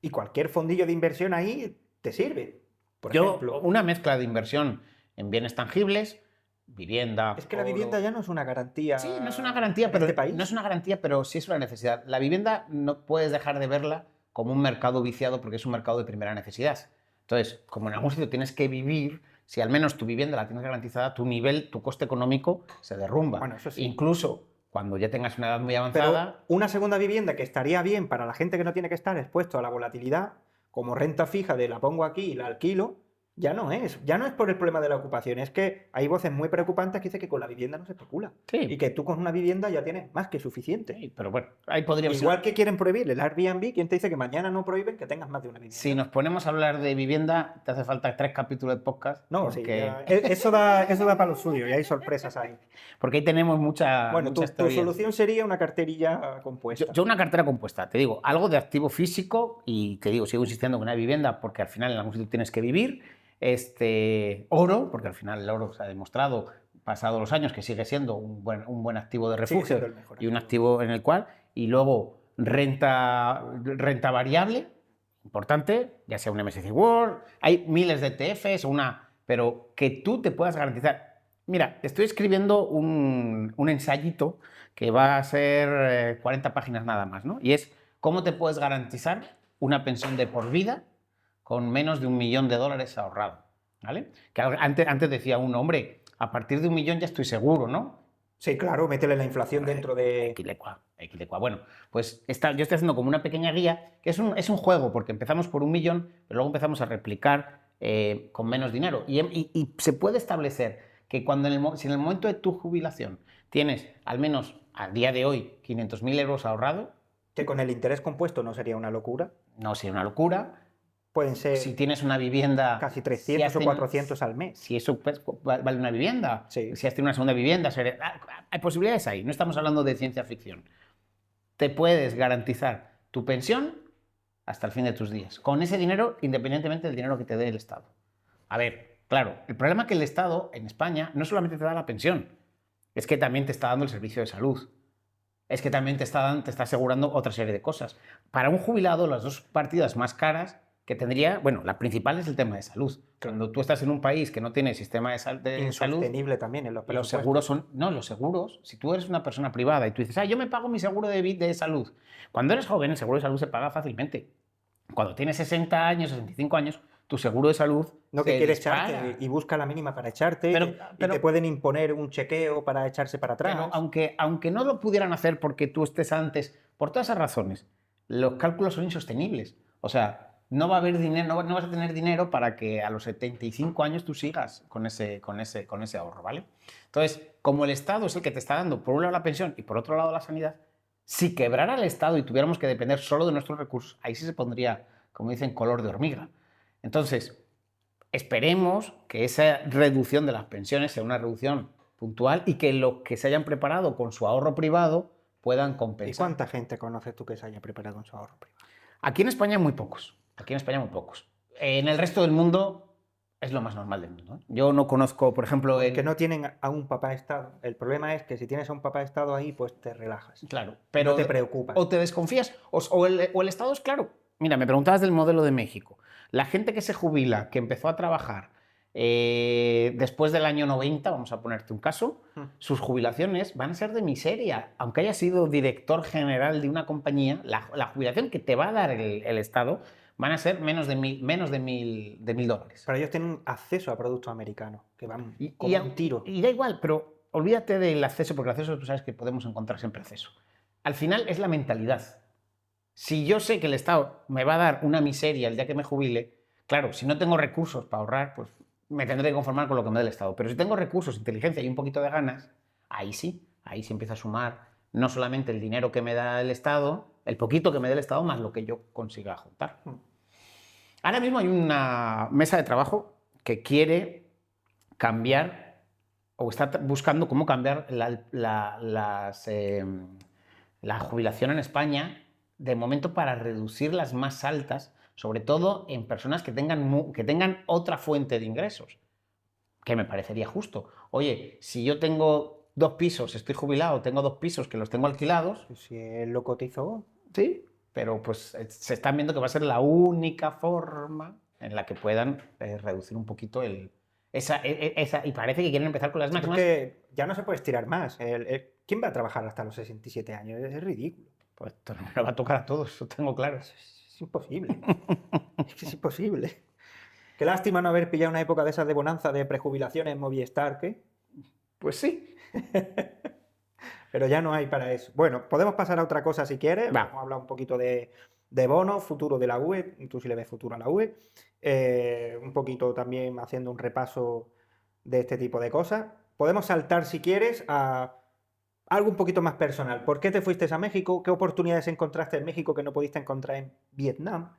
Y cualquier fondillo de inversión ahí te sirve. Por ejemplo,
una mezcla de inversión en bienes tangibles, vivienda...
es que la vivienda ya no es una garantía.
Sí, no es una garantía, pero
este país.
no es una garantía, pero sí es una necesidad. La vivienda no puedes dejar de verla como un mercado viciado porque es un mercado de primera necesidad. Entonces, como en algún sitio tienes que vivir, si al menos tu vivienda la tienes garantizada, tu coste económico se derrumba.
Bueno, eso sí.
Incluso cuando ya tengas una edad muy avanzada...
Pero una segunda vivienda que estaría bien para la gente que no tiene que estar expuesto a la volatilidad, como renta fija de la pongo aquí y la alquilo, ya no es por el problema de la ocupación, es que hay voces muy preocupantes que dicen que con la vivienda no se especula.
Sí.
Y que tú con una vivienda ya tienes más que suficiente.
Sí, pero bueno, ahí podríamos...
Igual que quieren prohibir el Airbnb, ¿quién te dice que mañana no prohíben que tengas más de una vivienda?
Si nos ponemos a hablar de vivienda, te hace falta 3 capítulos de podcast.
No,
porque...
sí, ya, eso da para lo suyo y hay sorpresas ahí.
Porque ahí tenemos mucha...
Bueno, tu solución sería una carterilla compuesta.
Yo una cartera compuesta, te digo, algo de activo físico y te digo, sigo insistiendo con una vivienda porque al final en algún sitio tienes que vivir. Oro, porque al final el oro se ha demostrado, pasado los años, que sigue siendo un buen activo de refugio y un activo en el cual, y luego renta variable, importante, ya sea un MSCI World, hay miles de ETFs, pero que tú te puedas garantizar. Mira, estoy escribiendo un ensayito que va a ser 40 páginas nada más, ¿no? Y es cómo te puedes garantizar una pensión de por vida con menos de $1 millón ahorrado, ¿vale? Que antes decía uno, hombre, a partir de 1 millón ya estoy seguro, ¿no?
Sí, claro, métele la inflación dentro de...
Equilecua, equilecua. Bueno, pues yo estoy haciendo como una pequeña guía, que es un juego, porque empezamos por 1 millón, pero luego empezamos a replicar con menos dinero. Y se puede establecer que si en el momento de tu jubilación tienes al menos a día de hoy 500.000 euros ahorrado,
Que con el interés compuesto no sería una locura.
no sería una locura.
Pueden ser
Si tienes una vivienda...
casi 300 o 400 al mes.
Si eso pues, vale una vivienda,
Sí.
si has tenido una segunda vivienda, hay posibilidades ahí. No estamos hablando de ciencia ficción. Te puedes garantizar tu pensión hasta el fin de tus días, con ese dinero, independientemente del dinero que te dé el Estado. A ver, claro, el problema es que el Estado en España no solamente te da la pensión, es que también te está dando el servicio de salud. Es que también te está asegurando otra serie de cosas. Para un jubilado, las dos partidas más caras que tendría, bueno, la principal es el tema de salud. Cuando tú estás en un país que no tiene sistema de salud...
Insostenible también en los
Los
presupuestos.
seguros son... No, los seguros, si tú eres una persona privada y tú dices, yo me pago mi seguro de salud. Cuando eres joven, el seguro de salud se paga fácilmente. Cuando tienes 60 años, 65 años, tu seguro de salud
No
se
que quiere
dispara.
echarte y busca la mínima para echarte
Pero
y te pueden imponer un chequeo para echarse para atrás.
Pero aunque no lo pudieran hacer porque tú estés antes, por todas esas razones, los cálculos son insostenibles. O sea, no va a haber dinero, no vas a tener dinero para que a los 75 años tú sigas con ese ahorro, ¿vale? Entonces, como el Estado es el que te está dando por un lado la pensión y por otro lado la sanidad, si quebrara el Estado y tuviéramos que depender solo de nuestros recursos, ahí sí se pondría, como dicen, color de hormiga. Entonces, esperemos que esa reducción de las pensiones sea una reducción puntual y que los que se hayan preparado con su ahorro privado puedan compensar.
¿Y cuánta gente conoces tú que se haya preparado con su ahorro privado?
Aquí en España muy pocos. En el resto del mundo es lo más normal del mundo. Yo no conozco, por ejemplo...
Que no tienen a un papá de Estado. El problema es que si tienes a un papá de Estado ahí, pues te relajas.
Claro, pero...
No te preocupas.
O te desconfías, o el Estado es claro. Mira, me preguntabas del modelo de México. La gente que se jubila, que empezó a trabajar después del año 90, vamos a ponerte un caso, sus jubilaciones van a ser de miseria. Aunque haya sido director general de una compañía, la jubilación que te va a dar el Estado van a ser menos de $1.000 dólares.
Pero ellos tienen acceso a productos americanos, que van como un tiro.
Y da igual, pero olvídate del acceso, porque el acceso tú sabes que podemos encontrar siempre acceso. Al final es la mentalidad. Si yo sé que el Estado me va a dar una miseria el día que me jubile, claro, si no tengo recursos para ahorrar, pues me tendré que conformar con lo que me da el Estado. Pero si tengo recursos, inteligencia y un poquito de ganas, ahí sí empieza a sumar no solamente el dinero que me da el Estado, el poquito que me da el Estado, más lo que yo consiga juntar. Ahora mismo hay una mesa de trabajo que quiere cambiar o está buscando cómo cambiar la jubilación en España de momento para reducir las más altas, sobre todo en personas que tengan otra fuente de ingresos, que me parecería justo. Oye, si yo tengo 2 pisos, estoy jubilado, tengo 2 pisos que los tengo alquilados...
Si él lo cotizó...
Sí, pero pues se están viendo que va a ser la única forma en la que puedan reducir un poquito esa... Y parece que quieren empezar con las máximas.
Porque ya no se puede estirar más. ¿Quién va a trabajar hasta los 67 años? Es ridículo.
Pues esto no me va a tocar a todos, eso tengo claro.
Es imposible. Es que es imposible. Qué lástima no haber pillado una época de esas de bonanza de prejubilaciones en Movistar, ¿qué?
Pues sí.
Pero ya no hay para eso. Bueno, podemos pasar a otra cosa si quieres.
Va.
Vamos a hablar un poquito de bonos, futuro de la UE. Tú sí le ves futuro a la UE. Un poquito también haciendo un repaso de este tipo de cosas. Podemos saltar, si quieres, a algo un poquito más personal. ¿Por qué te fuiste a México? ¿Qué oportunidades encontraste en México que no pudiste encontrar en Vietnam?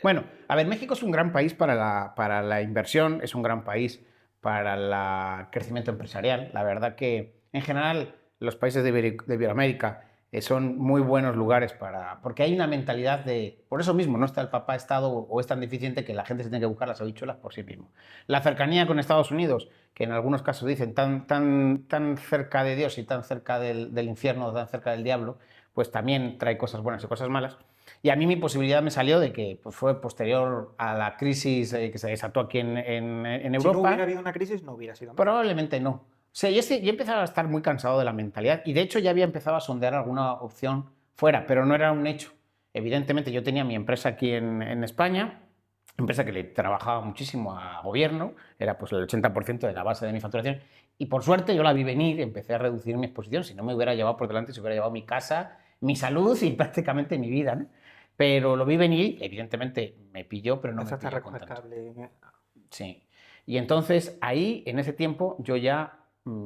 Bueno, a ver, México es un gran país para la inversión, es un gran país para el crecimiento empresarial. La verdad que, en general, los países de Iberoamérica son muy buenos lugares porque hay una mentalidad de... Por eso mismo no está el papá Estado o es tan deficiente que la gente se tiene que buscar las habichuelas por sí mismo. La cercanía con Estados Unidos, que en algunos casos dicen tan cerca de Dios y tan cerca del infierno, tan cerca del diablo, pues también trae cosas buenas y cosas malas. Y a mí mi posibilidad me salió de que pues, fue posterior a la crisis que se desató aquí en Europa.
Si no hubiera habido una crisis, no hubiera sido más.
Probablemente no. O sea, yo empezaba a estar muy cansado de la mentalidad y de hecho ya había empezado a sondear alguna opción fuera, pero no era un hecho. Evidentemente yo tenía mi empresa aquí en España empresa que le trabajaba muchísimo a gobierno, era pues el 80% de la base de mi facturación, y por suerte yo la vi venir, empecé a reducir mi exposición, si no me hubiera llevado por delante, se hubiera llevado mi casa, mi salud y prácticamente mi vida, ¿no? Pero lo vi venir, evidentemente me pilló, pero no me
Empezaste a
pilló con
recoger
tanto.
cable.
Sí. Y entonces ahí, en ese tiempo, yo ya pues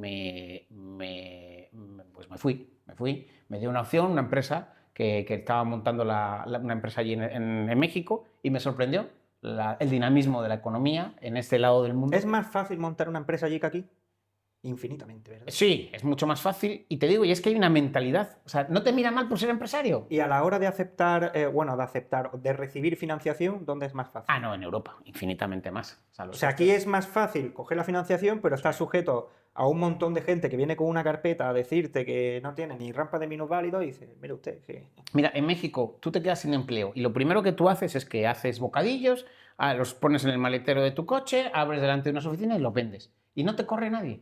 me dio una opción, una empresa que estaba montando una empresa allí en México y me sorprendió el dinamismo de la economía en este lado del mundo.
¿Es más fácil montar una empresa allí que aquí? Infinitamente, ¿verdad?
Sí, es mucho más fácil y te digo, y es que hay una mentalidad, o sea, no te mira mal por ser empresario.
Y a la hora de aceptar, de recibir financiación, ¿dónde es más fácil?
Ah, no, en Europa, infinitamente más.
O sea, aquí es más fácil coger la financiación, pero estás sujeto a un montón de gente que viene con una carpeta a decirte que no tiene ni rampa de minusválido y dice, mire usted, que...
Mira, en México tú te quedas sin empleo y lo primero que tú haces es que haces bocadillos, los pones en el maletero de tu coche, abres delante de unas oficinas y los vendes. Y no te corre nadie.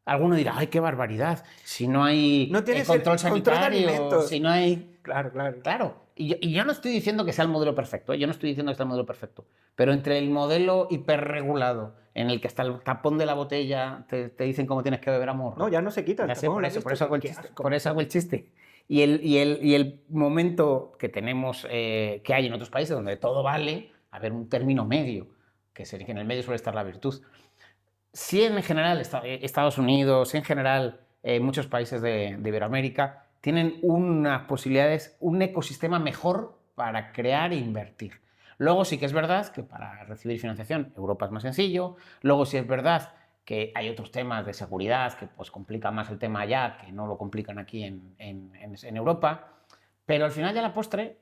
Alguno dirá, ay, qué barbaridad, si no hay
No tienes
control
el control de
sanitario,
alimentos.
si no hay...
Claro, claro.
Claro, y yo no estoy diciendo que sea el modelo perfecto, yo no estoy diciendo que sea el modelo perfecto, pero entre el modelo hiperregulado, en el que hasta el tapón de la botella te dicen cómo tienes que beber a morro.
No, ya no se quita el
Ya sé,
tapón,
por
¿lo has
eso, por
visto?
eso hago el
Qué
chiste.
asco.
Por eso hago el chiste. Y el momento que tenemos, que hay en otros países donde todo vale, haber un término medio, que en el medio suele estar la virtud. Si en general Estados Unidos, en general muchos países de Iberoamérica tienen unas posibilidades, un ecosistema mejor para crear e invertir. Luego sí que es verdad que para recibir financiación Europa es más sencillo. Luego sí es verdad que hay otros temas de seguridad que pues complican más el tema allá, que no lo complican aquí en Europa. Pero al final ya la postre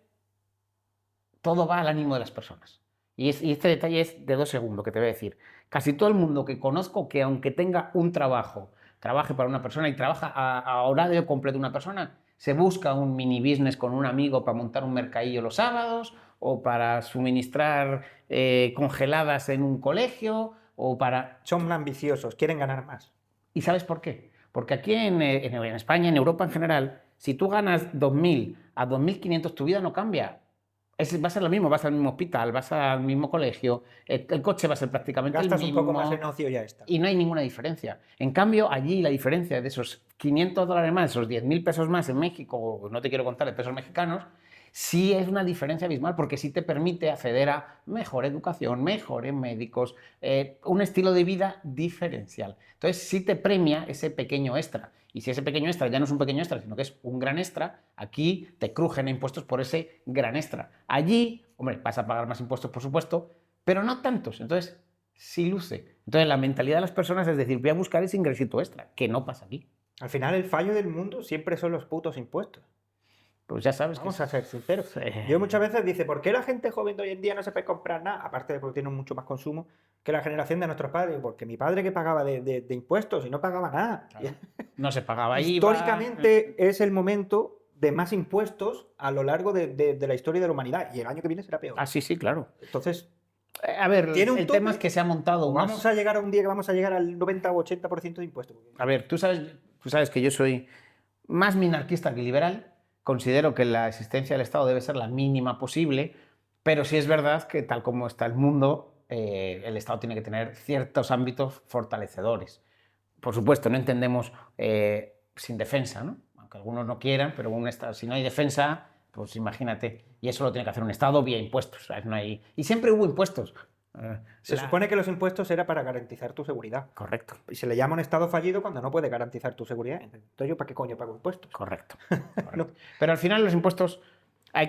todo va al ánimo de las personas. Y este detalle es de 2 segundos que te voy a decir. Casi todo el mundo que conozco que aunque tenga un trabajo, trabaje para una persona y trabaja a horario completo una persona, se busca un mini business con un amigo para montar un mercadillo los sábados o para suministrar congeladas en un colegio o para...
Son ambiciosos, quieren ganar más.
¿Y sabes por qué? Porque aquí en España, en Europa en general, si tú ganas 2.000 a 2.500, tu vida no cambia. Va a ser lo mismo, vas al mismo hospital, vas al mismo colegio, el coche va a ser prácticamente el
Gastas
mismo.
un poco más en ocio y ya está.
Y no hay ninguna diferencia. En cambio, allí la diferencia de esos $500 más, esos 10.000 pesos más en México, no te quiero contar de pesos mexicanos, sí es una diferencia abismal porque sí te permite acceder a mejor educación, mejores médicos, un estilo de vida diferencial. Entonces sí te premia ese pequeño extra. Y si ese pequeño extra ya no es un pequeño extra, sino que es un gran extra, aquí te crujen impuestos por ese gran extra. Allí, hombre, vas a pagar más impuestos, por supuesto, pero no tantos. Entonces, sí luce. Entonces, la mentalidad de las personas es decir, voy a buscar ese ingresito extra, que no pasa aquí.
Al final, el fallo del mundo siempre son los putos impuestos.
Pues ya sabes
Vamos
que...
a ser sinceros. Yo muchas veces dice, ¿por qué la gente joven de hoy en día no se puede comprar nada? Aparte de porque tiene mucho más consumo que la generación de nuestros padres. Porque mi padre que pagaba de impuestos y no pagaba nada.
Claro. No se pagaba IVA.
Históricamente es el momento de más impuestos a lo largo de la historia de la humanidad. Y el año que viene será peor.
Ah, sí, claro.
Entonces,
A ver,
¿tiene un
el
tope?
tema es que se ha montado
¿O
más...
vamos a llegar a un día que vamos a llegar al 90 o 80% de impuestos?
A ver, tú sabes que yo soy más minarquista que liberal. Considero que la existencia del Estado debe ser la mínima posible, pero sí es verdad que tal como está el mundo, el Estado tiene que tener ciertos ámbitos fortalecedores. Por supuesto, no entendemos sin defensa, ¿no? Aunque algunos no quieran, pero si no hay defensa, pues imagínate. Y eso lo tiene que hacer un Estado vía impuestos. ¿Sabes? No hay... Y siempre hubo impuestos.
Se supone que los impuestos era para garantizar tu seguridad.
Correcto.
Y se le llama un Estado fallido cuando no puede garantizar tu seguridad. Entonces, ¿yo para qué coño pago impuestos?
Correcto. No. Pero al final los impuestos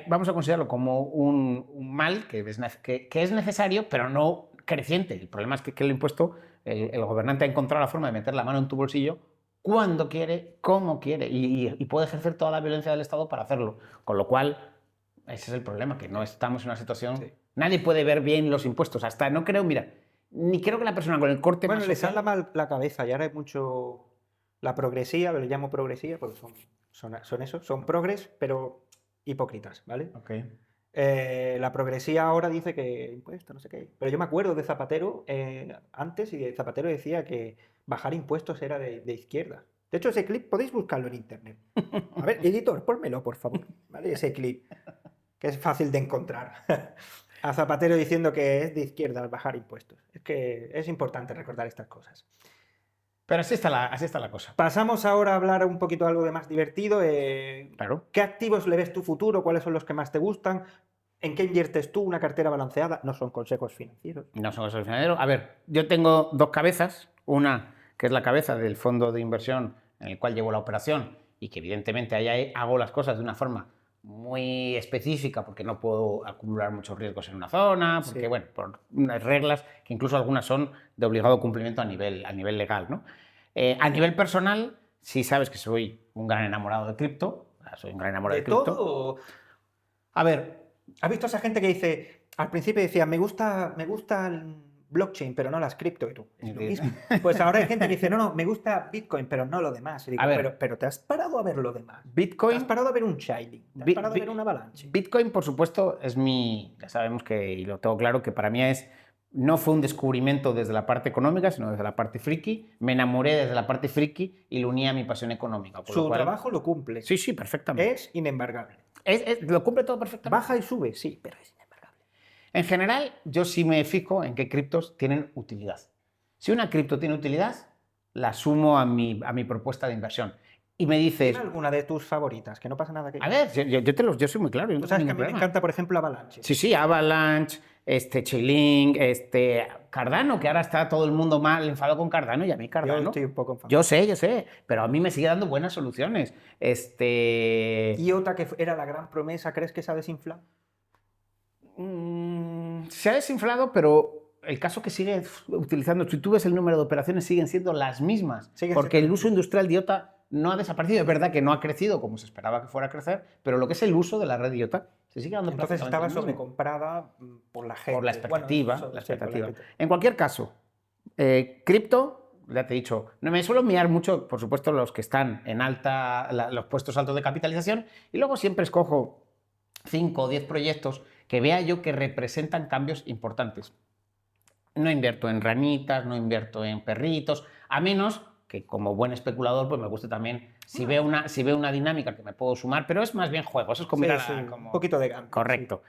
vamos a considerarlo como un mal que es necesario, pero no creciente. El problema es que el impuesto, el gobernante ha encontrado la forma de meter la mano en tu bolsillo cuando quiere, como quiere, y puede ejercer toda la violencia del Estado para hacerlo. Con lo cual, ese es el problema, que no estamos en una situación...
Sí.
Nadie puede ver bien los impuestos. Hasta no creo, mira, ni creo que la persona con el corte
Bueno,
más
les
social...
sale mal la cabeza y ahora es mucho la progresía, lo llamo progresía porque son eso, son progres, pero hipócritas, ¿vale?
Okay.
La progresía ahora dice que impuestos, no sé qué. Pero yo me acuerdo de Zapatero antes y Zapatero decía que bajar impuestos era de izquierda. De hecho, ese clip podéis buscarlo en internet. A ver, editor, pónmelo, por favor. ¿Vale? Ese clip, que es fácil de encontrar. A Zapatero diciendo que es de izquierda al bajar impuestos. Es que es importante recordar estas cosas.
Pero así está la cosa.
Pasamos ahora a hablar un poquito de algo de más divertido.
Claro.
¿Qué activos le ves tu futuro? ¿Cuáles son los que más te gustan? ¿En qué inviertes tú? ¿Una cartera balanceada? No son consejos financieros.
No son cosas financieros. A ver, yo tengo dos cabezas. Una que es la cabeza del fondo de inversión en el cual llevo la operación y que evidentemente ahí hago las cosas de una forma muy específica porque no puedo acumular muchos riesgos en una zona, porque,
Sí.
bueno, por unas reglas que incluso algunas son de obligado cumplimiento a nivel legal, ¿no? A nivel personal, sí sabes que soy un gran enamorado de cripto. O sea, soy un gran enamorado
¿De
de cripto.
todo?
A ver,
¿Has visto a esa gente que dice, al principio decía, me gusta el blockchain, pero no las cripto? Y tú, es lo mismo. Pues ahora hay gente que dice, no, me gusta Bitcoin, pero no lo demás. Y digo,
A ver.
pero te has parado a ver lo demás.
Bitcoin.
¿Te has parado a ver un Shilling? ¿Te has parado a ver un Avalanche?
Bitcoin, por supuesto, es ya sabemos que, y lo tengo claro, que para mí no fue un descubrimiento desde la parte económica, sino desde la parte friki. Me enamoré desde la parte friki y lo uní a mi pasión económica.
Su trabajo lo cumple.
Sí, sí, perfectamente.
Es inembargable.
Lo cumple todo perfectamente.
Baja y sube, sí, pero es inembargable.
En general, yo sí me fijo en qué criptos tienen utilidad. Si una cripto tiene utilidad, la sumo a mi propuesta de inversión. Y me dices...
¿Tienes alguna de tus favoritas? Que no pasa nada que...
A ver, yo soy muy claro.
Tú sabes que a mí me encanta, por ejemplo, Avalanche.
Sí, Avalanche, Chainlink, Cardano, que ahora está todo el mundo mal enfadado con Cardano, y a mí Cardano...
Yo estoy un poco enfadado.
Yo sé, pero a mí me sigue dando buenas soluciones.
IOTA, que era la gran promesa, ¿crees que se ha desinflado?
Se ha desinflado, pero el caso que sigue utilizando, si tú ves el número de operaciones, siguen siendo las mismas, porque el uso industrial de IOTA no ha desaparecido. Es verdad que no ha crecido como se esperaba que fuera a crecer, pero lo que es el uso de la red IOTA se sigue dando.
Entonces estaba sobrecomprada por la gente.
Por la expectativa.
Bueno,
la expectativa. En cualquier caso, cripto, ya te he dicho, no me suelo mirar mucho, por supuesto, los que están en los puestos altos de capitalización, y luego siempre escojo 5 o 10 proyectos que vea yo que representan cambios importantes. No invierto en ranitas, no invierto en perritos, a menos que como buen especulador pues me gusta también, si veo una dinámica que me puedo sumar, pero es más bien juego, eso es como
un poquito de gambling.
Correcto.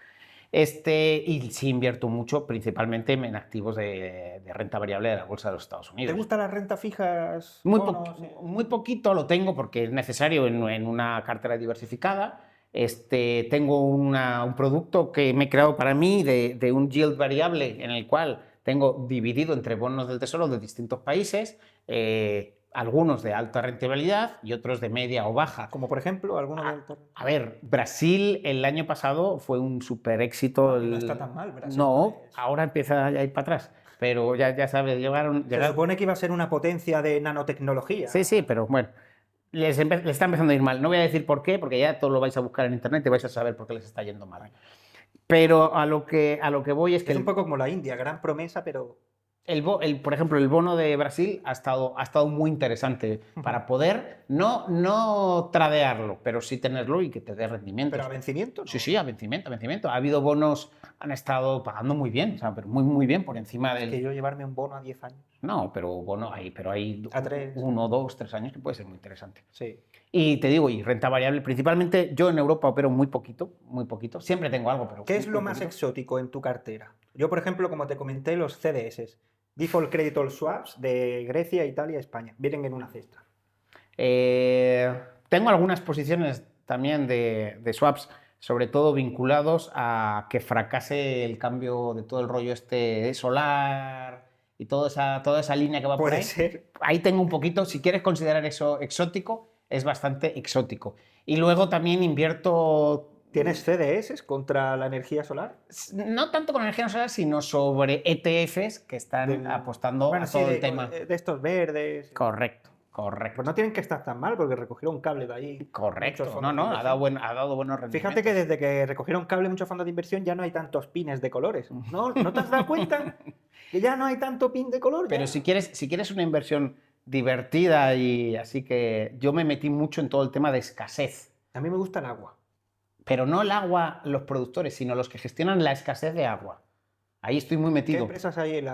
Y sí invierto mucho, principalmente en activos de renta variable de la Bolsa de los Estados Unidos.
¿Te gustan las rentas fijas?
Muy poquito lo tengo porque es necesario en una cartera diversificada. Tengo un producto que me he creado para mí de un yield variable en el cual tengo dividido entre bonos del tesoro de distintos países, algunos de alta rentabilidad y otros de media o baja.
Como por ejemplo, algunos de alta rentabilidad.
A ver, Brasil el año pasado fue un súper éxito.
No está tan mal Brasil.
No, ahora empieza a ir para atrás. Pero ya sabes,
Se supone que iba a ser una potencia de nanotecnología.
Sí, pero bueno, les está empezando a ir mal. No voy a decir por qué, porque ya todo lo vais a buscar en internet y vais a saber por qué les está yendo mal. Pero a lo que voy es que...
Es un poco como la India, gran promesa, pero...
Por ejemplo, el bono de Brasil ha estado muy interesante para poder no tradearlo, pero sí tenerlo y que te dé rendimiento.
¿Pero a vencimiento? ¿No?
Sí, a vencimiento. Ha habido bonos, han estado pagando muy bien, o sea, pero muy bien por encima del...
Es que yo llevarme un bono a 10 años.
No, pero hay
a 3.
1, 2, 3 años que puede ser muy interesante.
Sí.
Y te digo, y renta variable, principalmente yo en Europa opero muy poquito. Siempre tengo algo, pero...
¿Qué es lo más exótico en tu cartera? Yo, por ejemplo, como te comenté, los CDS, Default Credit All Swaps de Grecia, Italia, España, vienen en una cesta.
Tengo algunas posiciones también de swaps, sobre todo vinculados a que fracase el cambio de todo el rollo solar y toda esa línea que va por ahí.
Puede ser.
Ahí tengo un poquito, si quieres considerar eso exótico, es bastante exótico. Y luego también invierto...
¿Tienes CDS contra la energía solar?
No tanto con energía solar, sino sobre ETFs que están apostando a todo el tema.
De estos verdes.
Correcto.
Pues no tienen que estar tan mal porque recogieron cable de ahí.
Correcto. Ha dado buenos rendimientos.
Fíjate que desde que recogieron cable muchos fondos de inversión ya no hay tantos pines de colores. ¿No te has dado cuenta? Que ya no hay tanto pin de color.
Pero si quieres una inversión divertida y así que yo me metí mucho en todo el tema de escasez.
A mí me gusta el agua.
Pero no el agua los productores, sino los que gestionan la escasez de agua. Ahí estoy muy metido.
¿Qué empresas hay?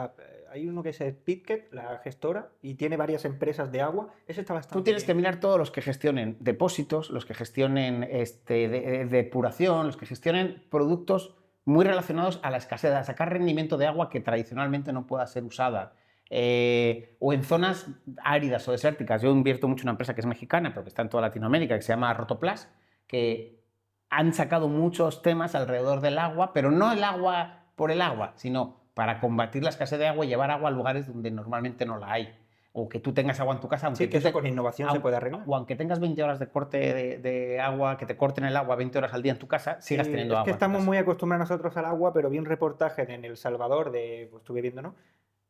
Hay uno que es Pitket, la gestora, y tiene varias empresas de agua. Ese está bastante
Tú tienes
bien.
que mirar todos los que gestionen depósitos, los que gestionen depuración, los que gestionen productos muy relacionados a la escasez, a sacar rendimiento de agua que tradicionalmente no pueda ser usada. O en zonas áridas o desérticas. Yo invierto mucho en una empresa que es mexicana, pero que está en toda Latinoamérica, que se llama Rotoplas, que han sacado muchos temas alrededor del agua, pero no el agua por el agua, sino para combatir la escasez de agua y llevar agua a lugares donde normalmente no la hay. O que tú tengas agua en tu casa, aunque,
Sí, que eso con innovación se puede arreglar.
o aunque tengas 20 horas de corte de agua, que te corten el agua 20 horas al día en tu casa, sigas teniendo agua.
Es que
en tu
estamos
casa.
muy acostumbrados nosotros al agua, pero vi un reportaje en El Salvador, pues estuve viendo, ¿no?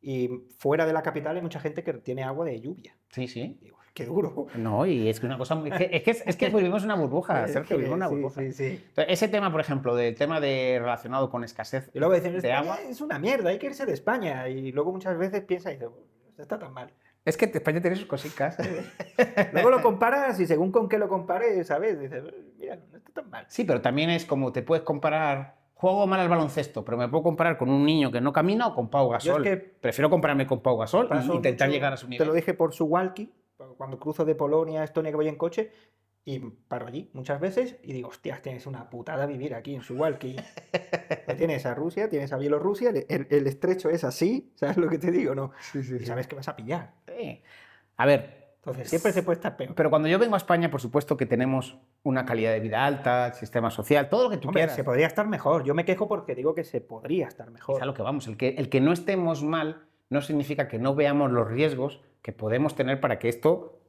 Y fuera de la capital hay mucha gente que tiene agua de lluvia.
Sí, sí.
Digo, qué duro.
No, y es que una cosa muy... Es que vivimos una burbuja, Sergio, vivimos una burbuja.
Sí, sí.
Entonces, ese tema, por ejemplo, del tema relacionado con escasez
Y luego dicen,
de
España
agua...
es una mierda, hay que irse de España. Y luego muchas veces piensa y dice, no está tan mal.
Es que España tiene sus cositas.
Luego lo comparas y según con qué lo compares, ¿sabes? Dices, mira, no está tan mal.
Sí, pero también es como te puedes comparar... Juego mal al baloncesto, pero me puedo comparar con un niño que no camina o con Pau Gasol.
Yo es que
prefiero compararme con Pau Gasol e intentar
mucho,
llegar a su
te
nivel.
lo dije por Suwałki, cuando cruzo de Polonia a Estonia que voy en coche, y paro allí muchas veces y digo, hostias, tienes una putada vivir aquí en Suwałki. Tienes a Rusia, tienes a Bielorrusia, el estrecho es así, ¿sabes lo que te digo? No.
Sí, sí,
Y sabes que vas a pillar.
Sí. A ver...
Entonces siempre se puede estar peor.
Pero cuando yo vengo a España, por supuesto que tenemos una calidad de vida alta, sistema social, todo lo que tú
Hombre,
quieras.
se podría estar mejor. Yo me quejo porque digo que se podría estar mejor.
Es a lo que vamos. El que no estemos mal no significa que no veamos los riesgos que podemos tener para que esto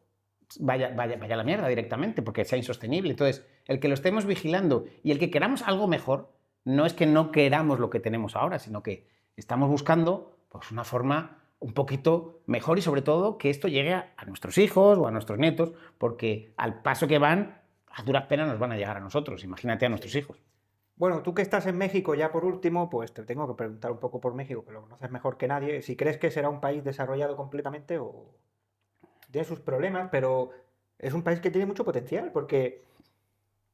vaya a la mierda directamente, porque sea insostenible. Entonces, el que lo estemos vigilando y el que queramos algo mejor, no es que no queramos lo que tenemos ahora, sino que estamos buscando pues, una forma un poquito mejor y sobre todo que esto llegue a nuestros hijos o a nuestros nietos, porque al paso que van, a duras penas nos van a llegar a nosotros, imagínate a nuestros hijos.
Bueno, tú que estás en México ya por último, pues te tengo que preguntar un poco por México, que lo conoces mejor que nadie, si crees que será un país desarrollado completamente o tiene sus problemas, pero es un país que tiene mucho potencial, porque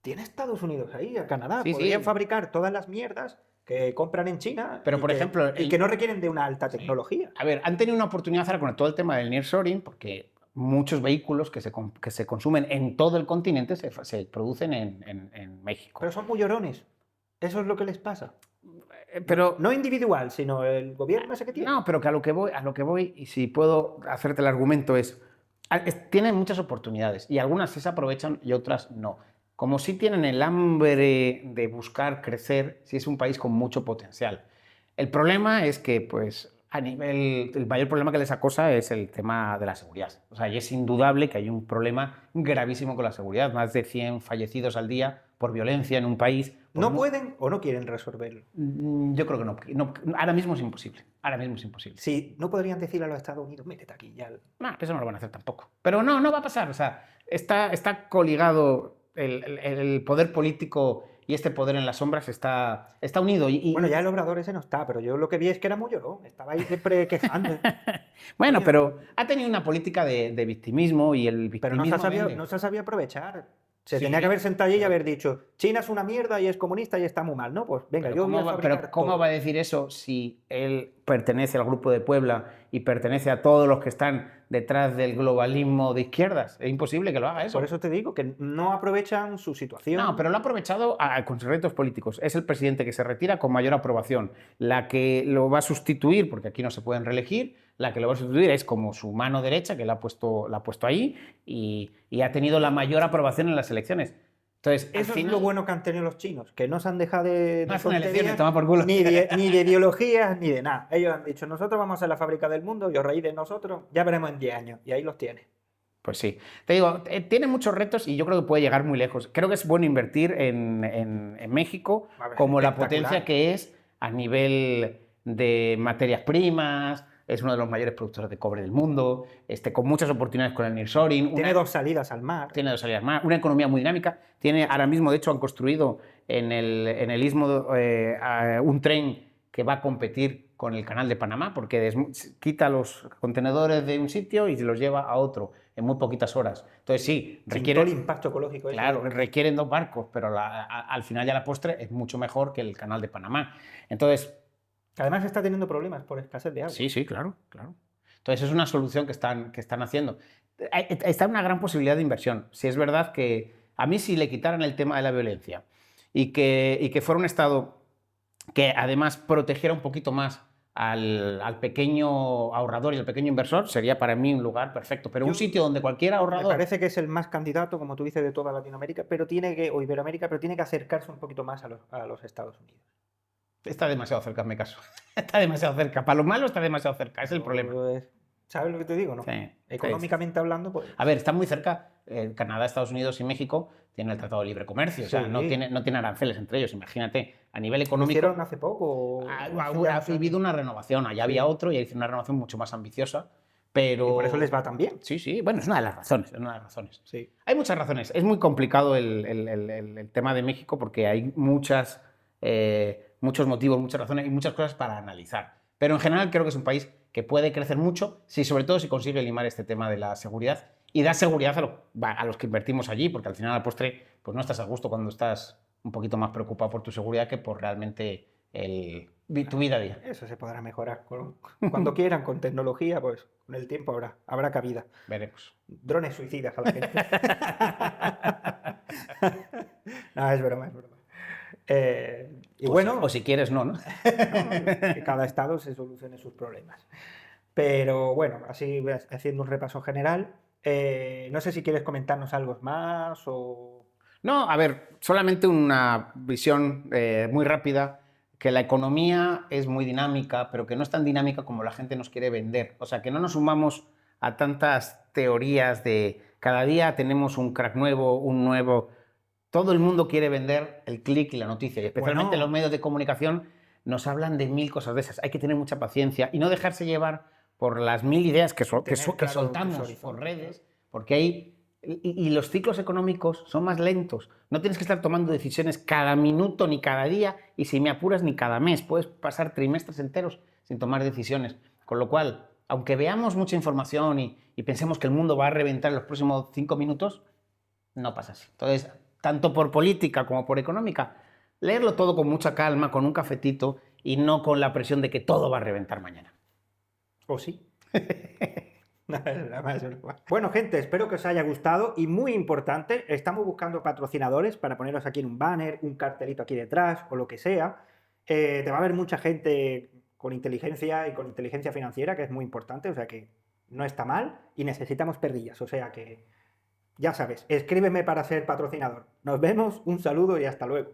tiene a Estados Unidos ahí, a Canadá,
Sí,
podrían
sí.
fabricar todas las mierdas que compran en China,
Pero, por ejemplo,
y que no requieren de una alta tecnología.
A ver, han tenido una oportunidad ahora con todo el tema del nearshoring, porque muchos vehículos que se consumen en todo el continente se producen en México.
Pero son muy llorones. Eso es lo que les pasa.
Pero
No individual, sino el gobierno ese que tiene.
no, pero que a lo que voy, y si puedo hacerte el argumento tienen muchas oportunidades y algunas sí se aprovechan y otras no. Como sí tienen el hambre de buscar crecer, sí es un país con mucho potencial. El problema es que, pues, el mayor problema que les acosa es el tema de la seguridad. O sea, y es indudable que hay un problema gravísimo con la seguridad. Más de 100 fallecidos al día por violencia en un país.
¿No pueden o no quieren resolverlo?
Yo creo que no. Ahora mismo es imposible. Ahora mismo es imposible.
Sí, no podrían decirle a los Estados Unidos, métete aquí ya.
No, eso no lo van a hacer tampoco. Pero no va a pasar. O sea, está coligado el poder político y este poder en las sombras está unido.
Bueno, ya el Obrador ese no está, pero yo lo que vi es que era muy llorón. Estaba ahí siempre quejando.
Bueno, pero ha tenido una política de victimismo y el
Pero no
victimismo
se sabía aprovechar. Se
Sí.
tenía que haber sentado allí y haber dicho, China es una mierda y es comunista y está muy mal, ¿no? Pues venga, yo voy a fabricar
Pero ¿cómo
todo.
va a decir eso si él pertenece al grupo de Puebla y pertenece a todos los que están detrás del globalismo de izquierdas? Es imposible que lo haga eso.
Por eso te digo que no aprovechan su situación.
No, pero lo ha aprovechado con sus retos políticos. Es el presidente que se retira con mayor aprobación. La que lo va a sustituir, porque aquí no se pueden reelegir, la que lo va a sustituir es como su mano derecha, que la ha puesto ahí, y ha tenido la mayor aprobación en las elecciones. Entonces,
Eso es lo bueno que han tenido los chinos, que no se han dejado de
No hacen
tonterías,
elecciones, toma por culo.
ni de ideologías, ni de nada. Ellos han dicho, nosotros vamos a ser la fábrica del mundo y os reís de nosotros, ya veremos en 10 años. Y ahí los tienes.
Pues sí. Te digo, tiene muchos retos y yo creo que puede llegar muy lejos. Creo que es bueno invertir en México
A ver,
como la
espectacular.
potencia que es a nivel de materias primas. Es uno de los mayores productores de cobre del mundo, con muchas oportunidades con el nearshoring.
Tiene dos salidas al mar.
Tiene dos salidas más, una economía muy dinámica. Ahora mismo, de hecho, han construido en el istmo un tren que va a competir con el canal de Panamá, porque quita los contenedores de un sitio y se los lleva a otro en muy poquitas horas. Entonces sí,
Sin todo el impacto ecológico.
Claro, requieren dos barcos, pero al final y a la postre es mucho mejor que el canal de Panamá. Entonces,
Además está teniendo problemas por escasez de agua.
sí, claro. Entonces es una solución que están haciendo. Está una gran posibilidad de inversión. Si es verdad que a mí si le quitaran el tema de la violencia y que fuera un Estado que además protegiera un poquito más al pequeño ahorrador y al pequeño inversor, sería para mí un lugar perfecto. Pero un sitio donde cualquier
Me
ahorrador...
parece que es el más candidato, como tú dices, de toda Latinoamérica, pero o Iberoamérica, pero tiene que acercarse un poquito más a los Estados Unidos.
Está demasiado cerca, me caso. Está demasiado cerca. Para lo malo está demasiado cerca, es el problema.
¿Sabes lo que te digo, no?
Sí,
Económicamente hablando, pues...
A ver, está muy cerca. Canadá, Estados Unidos y México tienen el Tratado de Libre Comercio. O sea,
Sí.
no tiene aranceles entre ellos. Imagínate, a nivel
¿Lo
económico...
hicieron hace poco?
Ha habido una renovación. Allá había otro y ahí hicieron una renovación mucho más ambiciosa. Pero...
Y por eso les va tan bien.
Sí, sí. Bueno, es una de las razones. Es una de las razones.
Sí.
Hay muchas razones. Es muy complicado el tema de México porque hay muchos motivos, muchas razones y muchas cosas para analizar. Pero en general creo que es un país que puede crecer mucho, sobre todo si consigue limar este tema de la seguridad y da seguridad a los que invertimos allí, porque al final al postre pues no estás a gusto cuando estás un poquito más preocupado por tu seguridad que por realmente tu vida a día.
Eso se podrá mejorar. Cuando quieran, con tecnología, pues con el tiempo habrá cabida.
Veremos.
Drones suicidas a la gente. No, es broma, es broma. Y bueno,
o si quieres, no.
que cada estado se solucione sus problemas. Pero bueno, así haciendo un repaso general, no sé si quieres comentarnos algo más o...
No, a ver, solamente una visión muy rápida, que la economía es muy dinámica, pero que no es tan dinámica como la gente nos quiere vender. O sea, que no nos sumamos a tantas teorías de cada día tenemos un crack nuevo, un nuevo... Todo el mundo quiere vender el clic y la noticia, y especialmente los medios de comunicación nos hablan de 1000 cosas de esas. Hay que tener mucha paciencia y no dejarse llevar por las 1000 ideas que soltamos por redes, porque hay... Y los ciclos económicos son más lentos. No tienes que estar tomando decisiones cada minuto ni cada día y si me apuras ni cada mes. Puedes pasar trimestres enteros sin tomar decisiones. Con lo cual, aunque veamos mucha información y pensemos que el mundo va a reventar en los próximos 5 minutos, no pasa así. Entonces, tanto por política como por económica, leerlo todo con mucha calma, con un cafetito y no con la presión de que todo va a reventar mañana.
¿O sí? Bueno, gente, espero que os haya gustado y muy importante, estamos buscando patrocinadores para poneros aquí en un banner, un cartelito aquí detrás o lo que sea. Te va a haber mucha gente con inteligencia y con inteligencia financiera, que es muy importante, o sea que no está mal y necesitamos perrillas, o sea que ya sabes, escríbeme para ser patrocinador. Nos vemos, un saludo y hasta luego.